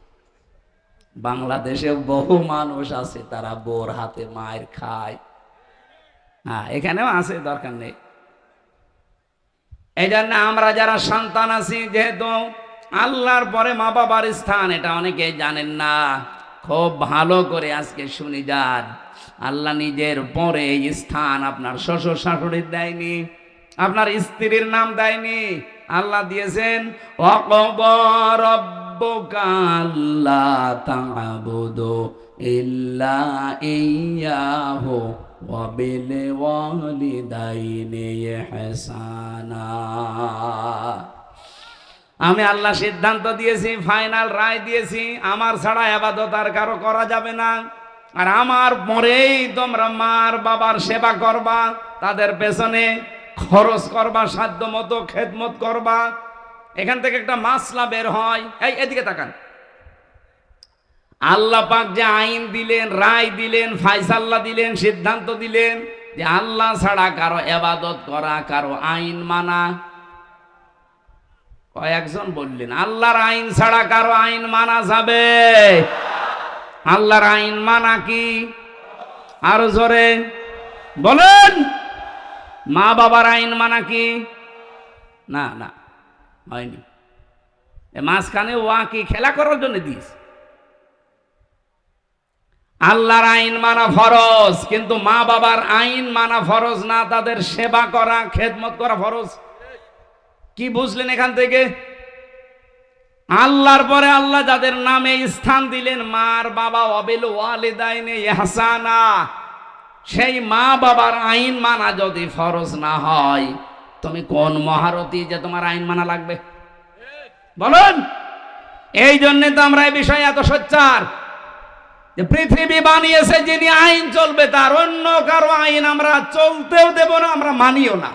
বাংলাদেশে বহু মানুষ আছে তারা বোর হাতে মায়ের খায়। হ্যাঁ, এখানেও আছে, দরকার নেই। এই জন্য আমরা যারা সন্তান আছি, যেহেতু আল্লাহর পরে মা বাবার স্থান, এটা অনেকেই জানেন না। খুব ভালো করে আজকে শুনি যান, আল্লাহ নিজের পরে এই স্থান আপনার শ্বশুর শাশুড়ির দেয়নি, আপনার স্ত্রীর নাম দেয়নি। আল্লাহ দিয়েছেন ওয়াকাদা রাব্বুকা আল্লা তা'বুদু ইল্লা ইয়্যাহু ওয়া বিল ওয়ালিদাইনি ইহসানা। আমি আল্লাহ সিদ্ধান্ত দিয়েছি, ফাইনাল রায় দিয়েছি, আমার ছাড়া ইবাদত আর কারো করা যাবে না। আর আমার পরেই তোমরা মার বাবার সেবা করবা, তাদের পেছনে খরচ করবা, সাধ্য মতো খেদমত করবা। এখান থেকে একটা মাসলা বের হয়। এদিকে তাকান, আল্লাহ পাক যে আইন দিলেন, রায় দিলেন, ফায়সালা দিলেন, সিদ্ধান্ত দিলেন যে আল্লাহ ছাড়া কারো ইবাদত করা, কারো আইন মানা। কয়েকজন বললেন আল্লাহর আইন ছাড়া কারো আইন মানা যাবে? আল্লাহর আইন মানা কি? আরো জোরে বলেন। মা বাবার আইন মানা কি? না না, হয়নি। মাঝখানে ওয়া কি খেলা করার জন্য দিস? আল্লাহর আইন মানা ফরজ, কিন্তু মা বাবার আইন মানা ফরজ না, তাদের সেবা করা, খেদমত করা ফরজ। কি বুঝলেন এখান থেকে? আল্লাহর পরে আল্লাহ যাদের নামে স্থান দিলেন, মার বাবা, ওয়াবিল ওয়ালিদাইনি ইহসানা, সেই মা বাবার আইন মানা যদি ফরজ না হয়, তুমি কোন মহারথী যে তোমার আইন মানা লাগবে? বলুন। এই জন্য তো আমরা এই বিষয়ে এত সোচ্চার যে পৃথিবী বানিয়েছে যিনি, আইন চলবে তার, অন্য কারো আইন আমরা চলতেও দেব না, আমরা মানিও না।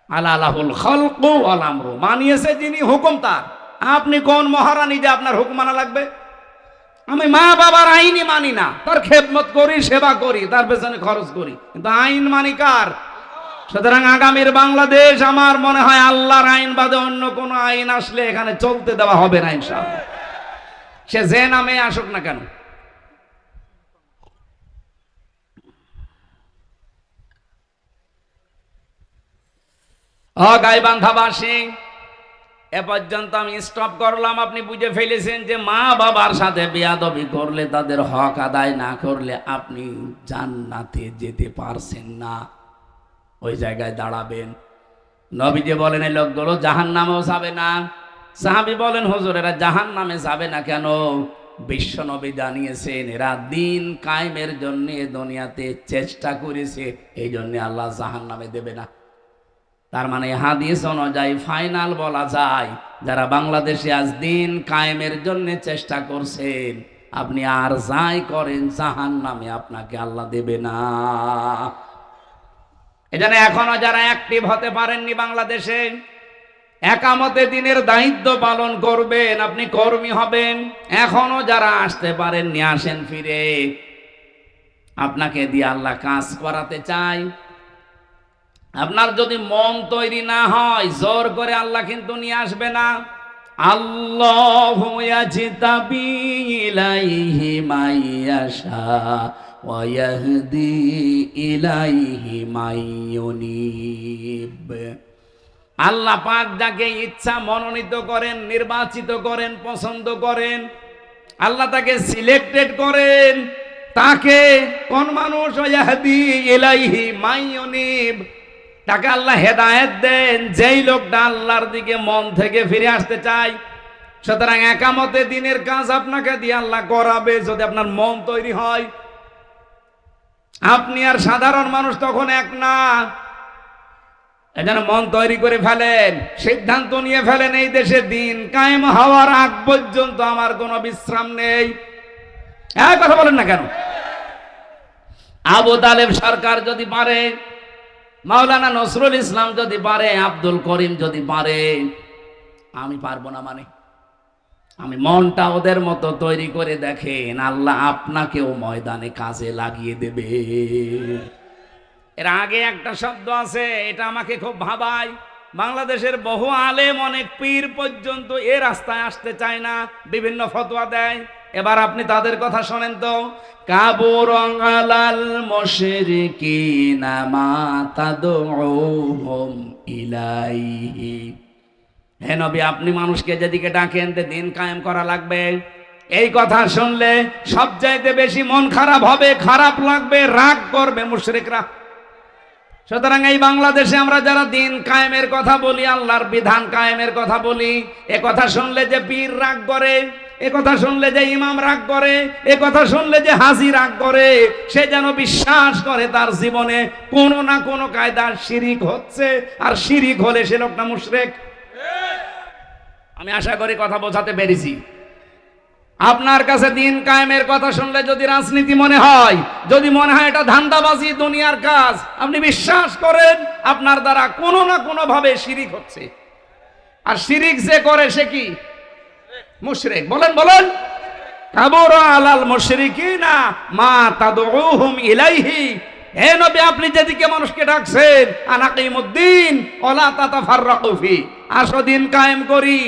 আলাহুল খালকু ওয়াল আমরু, মানিয়েছে যিনি, হুকুম তার। আপনি কোন মহারানী যে আপনার হুকুম মানা লাগবে? আমি মা বাবার আইনই মানি না, তার খেদমত করি, সেবা করি, তার পেছনে খরচ করি, কিন্তু আইন মানি কার? সুতরাং আগামীর বাংলাদেশ আমার মনে হয় আল্লাহর আইন বাদে অন্য কোন আইন আসলে এখানে চলতে দেওয়া হবে না ইনশাআল্লাহ, সে যে নামে আসুক না কেন। গাইবান্ধাবাসী, এ পর্যন্ত আমি স্টপ করলাম। আপনি বুঝে ফেলেছেন যে মা বাবার সাথে বেয়াদবি করলে, তাদের হক আদায় না করলে আপনি জান্নাতে যেতে পারছেন না। ওই জায়গায় দাঁড়াবেন। নবীজি বলেন এই লোকগুলো জাহান্নামেও যাবে না। সাহাবী বলেন হুজুর এরা জাহান্নামে যাবে না কেন? বিশ্ব নবী জানিয়েছেন এরা দিন কায়েমের জন্য দুনিয়াতে চেষ্টা করেছে, এই জন্য আল্লাহ জাহান্নামে দেবে না। তার মানে হাদিস অনুযায়ী ফাইনাল বলা যায় যারা বাংলাদেশে আজ দিন কায়েমের জন্য চেষ্টা করছেন, আপনি আর যাই করেন জাহান্নামে আপনাকে আল্লাহ দেবে না। এজন্য এখনো যারা অ্যাক্টিভ হতে পারেননি বাংলাদেশে, একামতে দিনের দায়িত্ব পালন করবেন, আপনি কর্মী হবেন। এখনো যারা আসতে পারেননি আসেন ফিরে, আপনাকে দিয়ে আল্লাহ কাজ করাতে চাই। আপনার যদি মন তৈরি না হয়, জোর করে আল্লাহ কিন্তু নিয়ে আসবে না। আল্লাহু ইয়াজতাবি ইলাইহি মাইয়াশা ওয়া ইয়াহদি ইলাইহি মাইয়ুনিব। আল্লাহ পাক যাকে ইচ্ছা মনোনীত করেন, নির্বাচিত করেন, পছন্দ করেন, আল্লাহ তাকে সিলেক্টেড করেন। তাকে কোন মানুষ? ইয়াহদি ইলাইহি মাইয়ুনিব, তাকে আল্লাহ হেদায়েত দেন যেই লোকটা আল্লাহর দিকে মন থেকে ফিরে আসতে চায়। সুতরাং একামতে দিনের কাজ আপনাকে দিয়ে আল্লাহ করাবে যদি আপনার মন তৈরি হয়। আপনি আর সাধারণ মানুষ তখন এক না। এজন্য মন তৈরি করে ফেলেন, সিদ্ধান্ত নিয়ে ফেলেন, এই দেশে দিন কায়েম হওয়ার আগ পর্যন্ত আমার কোনো বিশ্রাম নেই। এক কথা বলেন না কেন? আবু তালেব সরকার যদি পারে, মাওলানা নজরুল ইসলাম যদি পারে, আব্দুল করিম যদি পারে, আমি পারবো না? মানে আমি মনটা ওদের মতো তৈরি করে দেখেন, আল্লাহ আপনাকেও ময়দানে কাজে লাগিয়ে দেবে। এর আগে একটা শব্দ আছে, এটা আমাকে খুব ভাবায়। বাংলাদেশের বহু আলেম, অনেক পীর পর্যন্ত এ রাস্তায় আসতে চায় না, বিভিন্ন ফতোয়া দেয়। এবার আপনি তাদের কথা শোনেন তো। কাবুরন আলাল মুশরিকিনা মা তাদউহুম ইলাইহি। হে নবী, আপনি মানুষকে যেদিকে ডাকেন দিন কায়েম করা লাগবে, এই কথা শুনলে সবচাইতে বেশি মন খারাপ হবে, খারাপ লাগবে, রাগ করবে মুশরিকরা। সুতরাং এই বাংলাদেশে আমরা যারা দিন কায়েমের কথা বলি, আল্লাহর বিধান কায়েমের কথা বলি, এ কথা শুনলে যে পীর রাগ করে, এ কথা শুনলে যে ইমাম রাগ করে, এ কথা শুনলে যে হাজী রাগ করে, সে যেন বিশ্বাস করে তার জীবনে কোনো না কোনো কায়দার শিরিক হচ্ছে, আর শিরিক হলে সে লোকটা মুশরিক। আমি আশা করি কথা বোঝাতে পেরেছি। আপনার কাছে দিন কায়েমের কথা শুনলে যদি রাজনীতি মনে হয়, যদি মনে হয় এটা ধান্দাবাজি, দুনিয়ার কাজ, আপনি বিশ্বাস করেন আপনার দ্বারা কোনো না কোনো ভাবে শিরিক হচ্ছে। আর শিরিক যে করে সে কি? মুশরিক। বলেন বলেন। কাবুরা আলাল মুশরিকিনা মা তাদউহুম ইলাইহি। হে নবী, আপনি যেদিকে মানুষকে ডাকছেন, আনাকিমুদ্দিন ওয়ালা তাতাফাররাকু ফি, আসো দিন কায়েম করি,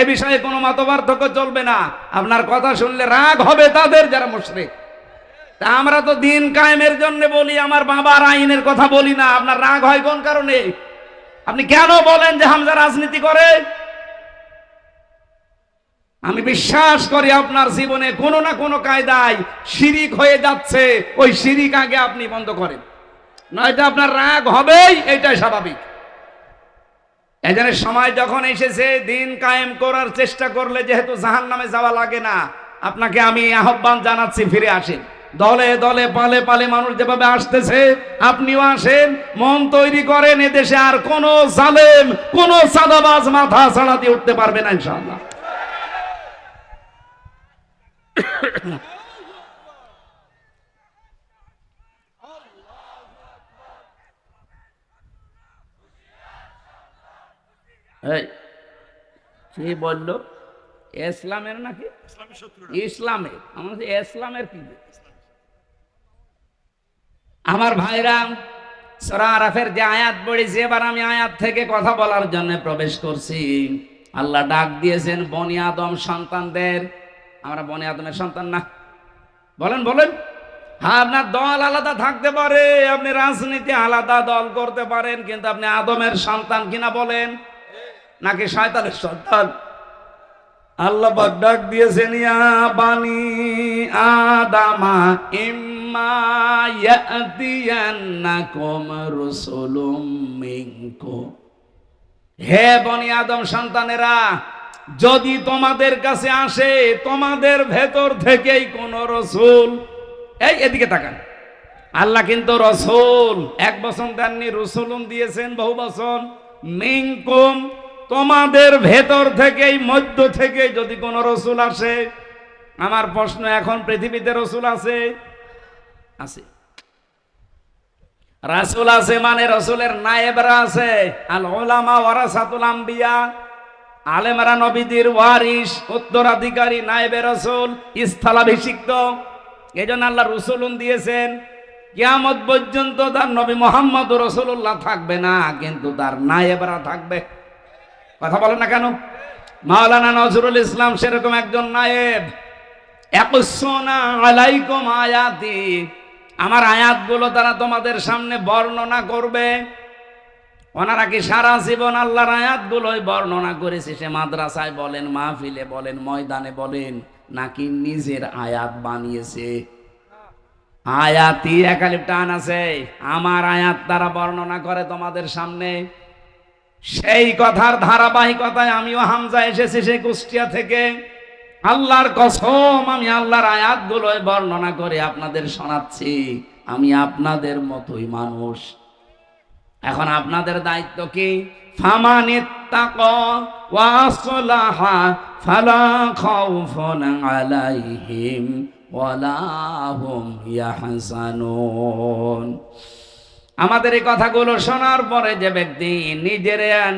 এ বিষয়ে কোনো মতপার্থক্য চলবে না। আপনার কথা শুনলে রাগ হবে তাদের যারা মুশরিক। তা আমরা তো দিন কায়েমের জন্য বলি, আমার বাবার আইনের কথা বলি না। আপনার রাগ হয় কোন কারণে? আপনি কেন বলেন যে হামজা রাজনীতি করে? আমি বিশ্বাস করি আপনার জীবনে কোনো না কোনো কায়দায় শিরিক হয়ে যাচ্ছে, ওই শিরিক আগে আপনি বন্ধ করেন, নয়তো আপনার রাগ হবেই, এটাই স্বাভাবিক। এজন্য সময় যখন এসেছে দিন কায়েম করার চেষ্টা করলে যেহেতু জাহান্নামে যাওয়া লাগে না, আপনাকে আমি আহ্বান জানাচ্ছি, ফিরে আসেন। দলে দলে পালে পালে মানুষ যেভাবে আসতেছে, আপনিও আসেন, মন তৈরি করেন। এদেশে আর কোন জালেম, কোন সাদাবাজ মাথা ছাড়া দিয়ে উঠতে পারবে না ইনশাআল্লাহ। কি বললো? ইসলামের নাকি? ইসলামের? আমার ইসলামের কি? আমার ভাইরা, সূরা আরাফের যে আয়াত পড়েছি, এবার আমি আয়াত থেকে কথা বলার জন্য প্রবেশ করছি। আল্লাহ ডাক দিয়েছেন বনি আদম সন্তানদের। আমরা বনি আদমের সন্তান না? বলেন বলেন। হ্যাঁ, আপনার দল আলাদা থাকতে পারে, আপনি রাজনীতি আলাদা দল করতে পারেন, কিন্তু আপনি আদমের সন্তান কিনা বলেন, নাকি শয়তানের সন্তান? আল্লাহ পাক ডাক দিয়েছেন ইয়া বানি আদামা ইম্মা ইয়াতিয়ান্নাকুম রাসূলুম মিনকুম। হে বনি আদম সন্তানেরা, যদি তোমাদের কাছে আসে তোমাদের ভেতর থেকেই কোন রাসূল, এই এদিকে তাকান, আল্লাহ কিন্তু রাসূল এক বচন দেননি, রাসূলুন দিয়েছেন বহু বচন। মিনকুম, তোমাদের ভেতর থেকেই মধ্য থেকে যদি কোনো রসুল আসে, আমার প্রশ্ন, এখন পৃথিবীতে রসুল আছে? আছে। রাসূল আছে মানে রসুলের নায়েবরা আছে। আল উলামা ওয়ারাসাতুল আম্বিয়া, আলেমরা নবীদের ওয়ারিস, উত্তরাধিকারী, নায়েবে রসুল, স্থলাভিষিক্ত। এজন্য আল্লাহ রসুলুন দিয়েছেন। কিয়ামত পর্যন্ত তার নবী মুহাম্মদ রাসূলুল্লাহ থাকবে না, কিন্তু তার নায়েবরা থাকবে। কথা বলেন না কেন? মাওলানা নজরুল ইসলাম সেরকম একজন নায়েব। ইয়াকুসুনা আলাইকুম আয়াতি, আমার আয়াতগুলো তারা তোমাদের সামনে বর্ণনা করবে। ওনারা কি সারা জীবন আল্লাহর আয়াতগুলোই বর্ণনা করেছে? সে মাদ্রাসায় বলেন, মাহফিলে বলেন, ময়দানে বলেন, নাকি নিজের আয়াত বানিয়েছে? আয়াতি একালিপ টান আছে, আমার আয়াত তারা বর্ণনা করে তোমাদের সামনে। সেই কথার ধারাবাহিকতায় আমিও হামজা এসেছি সেই কুষ্টিয়া থেকে। আল্লাহর কসম, আমি আল্লাহর আয়াতগুলোই বর্ণনা করে আপনাদের শোনাচ্ছি। আমি আপনাদের মতোই মানুষ। এখন আপনাদের দায়িত্ব কি? ফামানিত্তাকা ওয়া আসলাহা ফালা খাউফুন আলাইহিম ওয়ালা হুম ইয়াহজানুন। আমাদের এই কথাগুলো শোনার পরে যে ব্যক্তি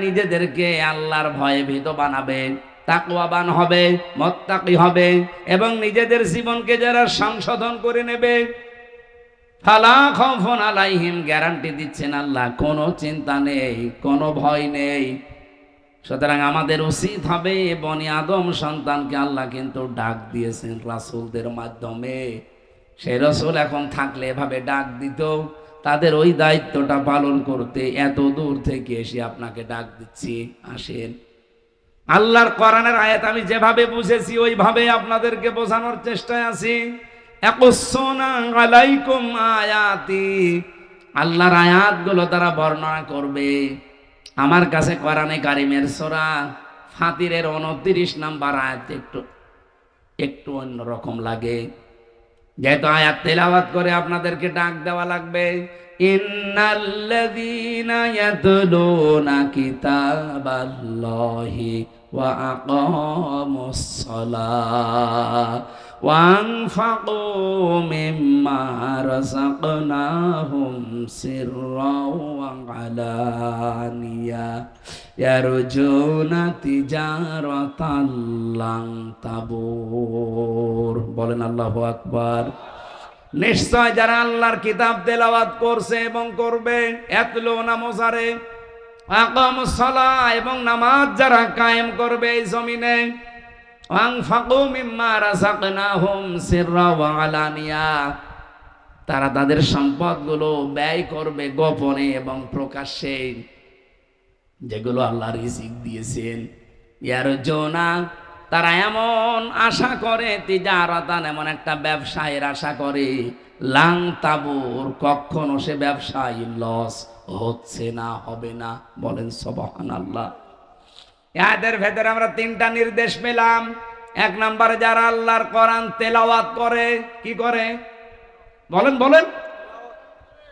নিজেদেরকে আল্লাহর ভয়ে ভীত বানাবে, তাকওয়াবান হবে, মুত্তাকি হবে, এবং নিজেদের জীবনকে যারা সংশোধন করে নেবে, ফালা খাউফুন আলাইহিম, গ্যারান্টি দিচ্ছেন আল্লাহ, কোনো চিন্তা নেই, কোনো ভয় নেই। সুতরাং আমাদের উচিত হবে, বনি আদম সন্তানকে আল্লাহ কিন্তু ডাক দিয়েছেন রাসূলদের মাধ্যমে। সেই রাসূল এখন থাকলে এভাবে ডাক দিত। তাদের ওই দায়িত্বটা পালন করতে এত দূর থেকে এসে আপনাকে ডাক দিচ্ছি, আসেন। আল্লাহর কোরআনের আয়াত আমি যেভাবে বুঝেছি ওইভাবে আপনাদেরকে বোঝানোর চেষ্টায় আছি। ইয়াকুসুনা আলাইকুম আয়াতি, আল্লাহর আয়াতগুলো তারা বর্ণনা করবে। আমার কাছে কোরআনে কারিমের সূরা ফাতিরের 29 নাম্বার আয়াত একটু অন্যরকম লাগে। যেহেতু আয়াত তেলাওয়াত করে আপনাদেরকে ডাক দেওয়া লাগবে। ইন্নাল্লাযীনা ইয়াতলুনা কিতাবাল্লাহি ওয়া আকামুস সালাহ ওয়া আনফাকু মিম্মা রাযাকনাহুম সিররাও ওয়া আলানিয়া ইয়ারজুনা তিজারাতাল লান তাবুর। বলেন আল্লাহু আকবার। নিশ্চয় যারা আল্লাহর কিতাব তেলাওয়াত করছে এবং করবে, ইয়াতলুনা মুজারে, আকামুস সালাহ, এবং নামাজ যারা কায়েম করবে এই জমিনে, আনফাকু মিম্মা রাযাকনাহুম সিররা ওয়া আলানিয়া, তারা তাদের সম্পদগুলো ব্যয় করবে গোপনে এবং প্রকাশ্যে, যেগুলো আল্লাহ রিজিক দিয়েছেন। ইয়ারজুনা, তারা এমন আশা করে, তিজারাতান, এমন একটা ব্যবসায়ের আশা করে, লাং তাবুর, কখনো সে ব্যবসায় লস হচ্ছে না, হবে না। বলেন সুবহানাল্লাহ। এদের ভেতরে আমরা তিনটা নির্দেশ পেলাম। এক নম্বরে যারা আল্লাহর কোরআন তেলাওয়াত করে, কি করে? বলেন বলেন।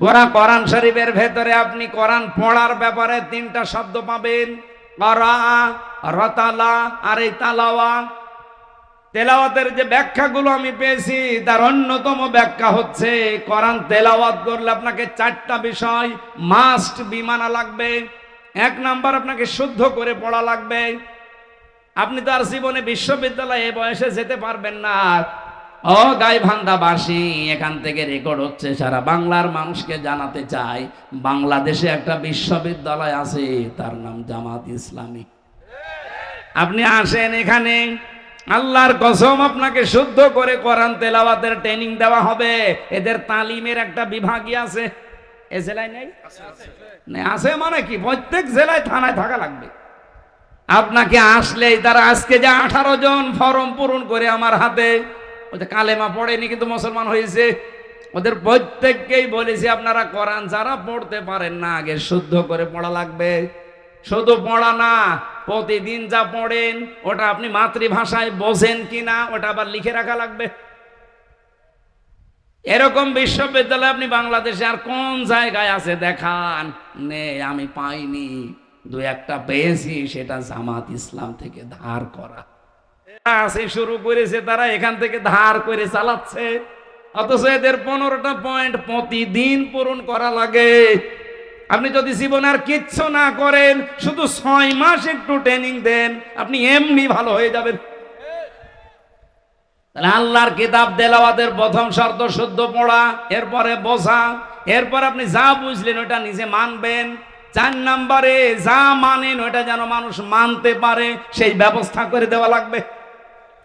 ওরা কোরআন শরীফের ভেতরে আপনি কোরআন পড়ার ব্যাপারে তিনটা শব্দ পাবেন, করা, রতালা আর এই তালাওয়া। তেলাওয়াতের যে ব্যাখ্যাগুলো আমি পেয়েছি তার অন্যতম ব্যাখ্যা হচ্ছে, কোরআন তেলাওয়াত করলে আপনাকে চারটা বিষয় মাস্ট বি মানা লাগবে। এক নাম্বার, আপনাকে শুদ্ধ করে পড়া লাগবে। আপনি তো আর জীবনে বিশ্ববিদ্যালয়ে বয়সে যেতে পারবেন না। ও গাইবান্ধাবাসী, এখান থেকে রেকর্ড হচ্ছে, সারা বাংলার মানুষকে জানাতে চাই, বাংলাদেশে একটা বিশ্ববিদ্যালয় আছে, তার নাম জামাত ইসলামী। আপনি আসেন এখানে, আল্লাহর কসম আপনাকে শুদ্ধ করে কোরআন তেলাওয়াতের ট্রেনিং দেওয়া হবে। এদের তালিমের একটা বিভাগই আছে। এ জেলায় নেই? আছে মানে কি, প্রত্যেক জেলায় থানায় থাকা লাগবে। আপনাকে আসলেই তারা, আজকে যে 18 জন ফর্ম পূরণ করে আমার হাতে, ওদের কালেমা পড়েনি কিন্তু মুসলমান হয়েছে, ওদের প্রত্যেককেই বলেছি আপনারা কোরআন যারা পড়তে পারেন না, আগে শুদ্ধ করে পড়া লাগবে। শুধু পড়া না, প্রতিদিন যা পড়েন ওটা আপনি মাতৃভাষায় বোঝেন কিনা ওটা আবার লিখে রাখা লাগবে। এরকম বিশ্ববিদ্যালয় আপনি বাংলাদেশে আর কোন জায়গায় আছে দেখান? নেই, আমি পাইনি। দু একটা পেয়েছি, সেটা জামাত ইসলাম থেকে ধার করা আছে। শুরু করেছে তারা, এখান থেকে ধার করে চালাচ্ছে, অথচ এদের 15টা পয়েন্ট প্রতিদিন পূরণ করা লাগে। আপনি যদি জীবনে আর কিচ্ছু না করেন, শুধু 6 মাস একটু ট্রেনিং দেন, আপনি এমনি ভালো হয়ে যাবেন। তাহলে আল্লাহর কিতাব তেলাওয়াতের প্রথম শর্ত শুদ্ধ পড়া, এরপরে বোঝা, এরপর আপনি যা বুঝলেন ওটা নিজে মানবেন। 4 নম্বরে যা মানেন ওটা যেন মানুষ মানতে পারে, সেই ব্যবস্থা করে দেওয়া লাগবে।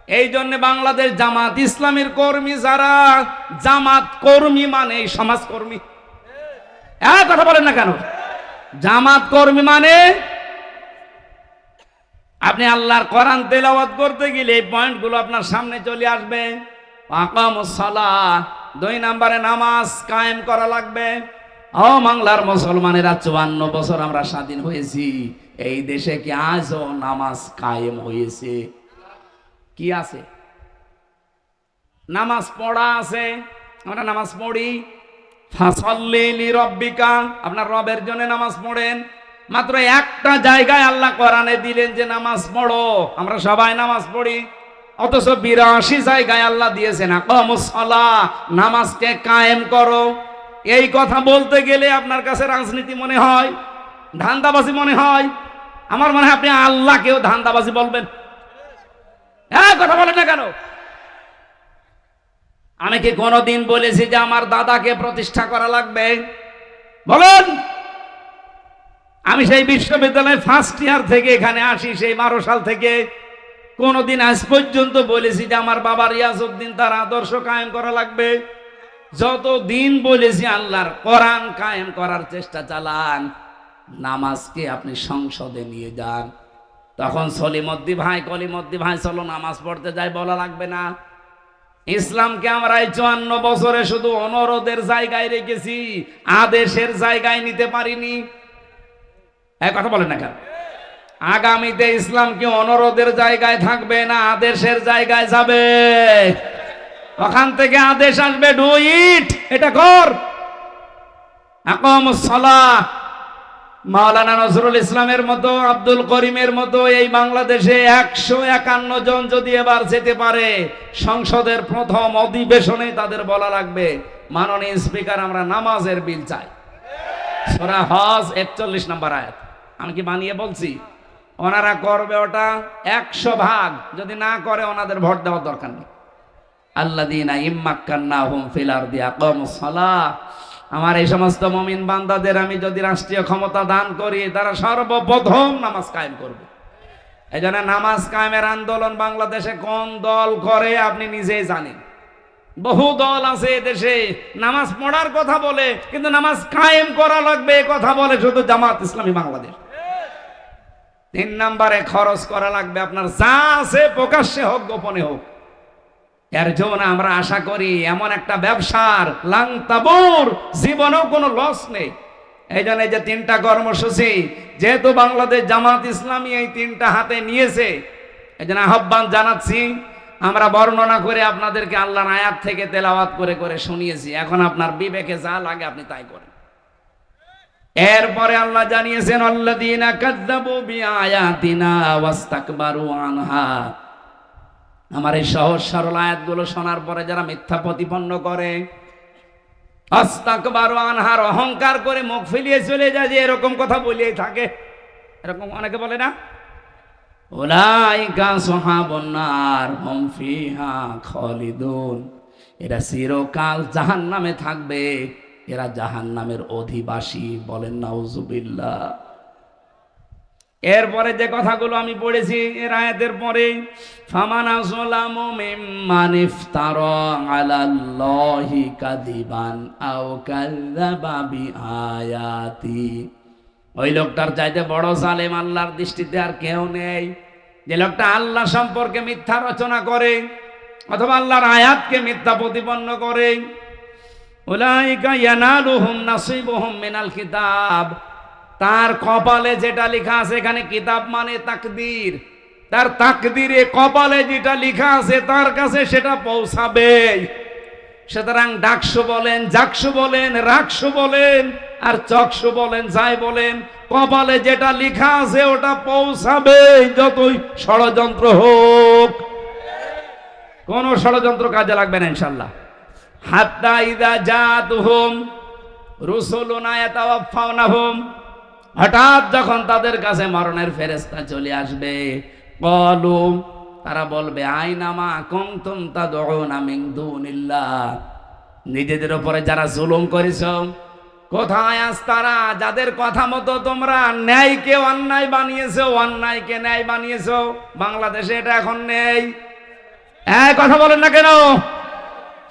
এই জন্য বাংলাদেশ জামাত ইসলামের কর্মী যারা, জামাত কর্মী মানে সমাজকর্মী। কথা বলেন না কেন? জামাত কর্মী মানে আপনি আল্লাহর কোরআন তেলাওয়াত করতে গেলে এই পয়েন্টগুলো আপনার সামনে চলে আসবে। আকামুস সালাহ, 2 নম্বরে নামাজ কায়েম করা লাগবে। ও বাংলার মুসলমানেরা, 54 বছর আমরা স্বাধীন হয়েছি, এই দেশে কি আজও নামাজ কায়েম হয়েছে? কি আছে? নামাজ পড়া আছে, আমরা নামাজ পড়ি। ফাসাল্লি লিরাব্বিকা, আপনার রবের জন্য নামাজ পড়েন। মাত্র একটা জায়গায় আল্লাহ কোরআনে দিলেন যে নামাজ পড়ো, আমরা সবাই নামাজ পড়ি। অথচ 82 জায়গায় আল্লাহ দিয়েছেন আকামুস সালাহ, নামাজকে কায়েম করো। এই কথা বলতে গেলে আপনার কাছে রাজনীতি মনে হয়, ধান্দাবাজি মনে হয়। আমার মনে হয় আপনি আল্লাহকেও ধান্দাবাজি বলবেন। কথা বলেন না কেন? আমি কি কোনোদিন বলেছি যে আমার দাদাকে প্রতিষ্ঠা করা লাগবে? বলেন। আমি সেই বিশ্ববিদ্যালয়ের ফার্স্ট ইয়ার থেকে এখানে আসি, সেই 12 সাল থেকে। কোনোদিন আজ পর্যন্ত বলেছি যে আমার বাবা রিয়াজউদ্দিন তার আদর্শ কায়েম করা লাগবে? যতদিন বলেছি আল্লাহর কোরআন কায়েম করার চেষ্টা চালান, নামাজকে আপনি সংসদে নিয়ে যান। তখন সলিমদ্দি ভাই, কলিমদ্দি ভাই চলো নামাজ পড়তে যাই বলা লাগবে না। ইসলামকে আমরা এই 54 বছরে শুধু অনুরোধের জায়গায় রেখেছি, আদেশের জায়গায় নিতে পারিনি। কথা বলেন না কেন? আগামীতে ইসলাম কি অনুরোধের জায়গায় থাকবে না আদেশের জায়গায় যাবে? ওখান থেকে আদেশ আসবে, ডু ইট, এটা কর। আকামুস সালাহ। মাওলানা নজরুল ইসলামের মতো, আব্দুল করিমের মতো এই বাংলাদেশে 151 জন যদি এবার যেতে পারে সংসদের প্রথম অধিবেশনে, তাদের বলা লাগবে মাননীয় স্পিকার, আমরা নামাজের বিল চাই। সূরা হজ 41 নম্বর আয়াত। আমি কি বানিয়ে বলছি? ওনারা করবে ওটা 100 ভাগ। যদি না করে ওনাদের ভোট দেওয়ার দরকার নেই। আল্লাযীনা ইম্মাক্কান্নাহুম ফিল আরদি আকামুস সালাহ। আমার এই সমস্ত মুমিন বান্দাদের আমি যদি রাষ্ট্রীয় ক্ষমতা দান করি, তারা সর্বপ্রথম নামাজ কায়েম করবে। এই জন্য নামাজ কায়েমের আন্দোলন বাংলাদেশে কোন দল করে আপনি নিজেই জানেন। বহু দল আছে দেশে, নামাজ পড়ার কথা বলে, কিন্তু নামাজ কায়েম করা লাগবে কথা বলে শুধু জামাত ইসলামী বাংলাদেশ। 3 নম্বরে খরচ করা লাগবে আপনার যা আছে, প্রকাশ্যে হোক গোপনে হোক। এর জন্য আমরা আশা করি এমন একটা ব্যবসার লাংতাবুর, জীবনেও কোনো লস নেই। এই জন্য যে 3টা কর্মসূচি, যেহেতু বাংলাদেশ জামাত ইসলামী এই 3টা হাতে নিয়েছে, এই জন্য আহ্বান জানাচ্ছি। আমরা বর্ণনা করে আপনাদেরকে আল্লাহর আয়াত থেকে তেলাওয়াত করে করে শুনিয়েছি। এখন আপনার বিবেকে যা লাগে আপনি তাই করেন। এরপরে আল্লাহ জানিয়েছেন আল্লাযীনা কাযযাবু বিআয়াতিনা ওয়াস্তাকবারু আনহা। আমার এই সহজ সরল আয়াতগুলো শোনার পরে যারা মিথ্যা প্রতিপন্ন করে, আস্তাকবারু আনহার, অহংকার করে মুখ ফেলিয়ে চলে যায়, যে এরকম কথা বলেই থাকে, এরকম অনেকে বলে না, উলাইকা আসহাবুন নার হুম ফিহা খালিদুন। এরা চিরকাল জাহান্নামে থাকবে, এরা জাহান্নামের অধিবাসী। বলেন নাউজুবিল্লাহ। এরপরে যে কথাগুলো আমি পড়েছি এর আয়াতের পরে, ফামানা যালামু মিম্মান ইফতারা আলাল্লাহি কাযিবান আও কাযযাবা বিআয়াতি। ওই লোকটার চাইতে বড় জালেম আল্লাহর দৃষ্টিতে আর কেউ নেই, যে লোকটা আল্লাহ সম্পর্কে মিথ্যা রচনা করে অথবা আল্লাহর আয়াতকে মিথ্যা প্রতিপন্ন করে। উলাইকা ইয়ানালুহুম নাসিবুহুম মিনাল কিতাব। তার কপালে যেটা লেখা আছে, এখানে কিতাব মানে তাকদীর, তার তাকদীরে কপালে যেটা লেখা আছে তার কাছে সেটা পৌঁছাবে। সুতরাং ডাকসু বলেন, জাকসু বলেন, রাকসু বলেন, আর চক্ষু বলেন যাই বলেন, কপালে যেটা লেখা আছে ওটা পৌঁছাবে, যতই ষড়যন্ত্র হোক। কোন ষড়যন্ত্র কাজে লাগবে না ইনশাআল্লাহ। হাত্তা ইযা জাতুহুম রুসুলুনা ইয়াতাওয়াফাউনাহুম, হঠাৎ যখন তাদের কাছে মরণের ফেরেশতা চলে আসবে, ক্বালু, তারা বলবে, আইনা মা কুনতুম তাদউনা মিন দুনিল্লাহ, নিজেদের উপরে যারা জুলুম করেছো, কোথায় আজ তারা যাদের কথা মতো তোমরা ন্যায়কে অন্যায় বানিয়েছো, অন্যায়কে ন্যায় বানিয়েছো। বাংলাদেশে এটা এখন নেই। কথা বলেন না কেন?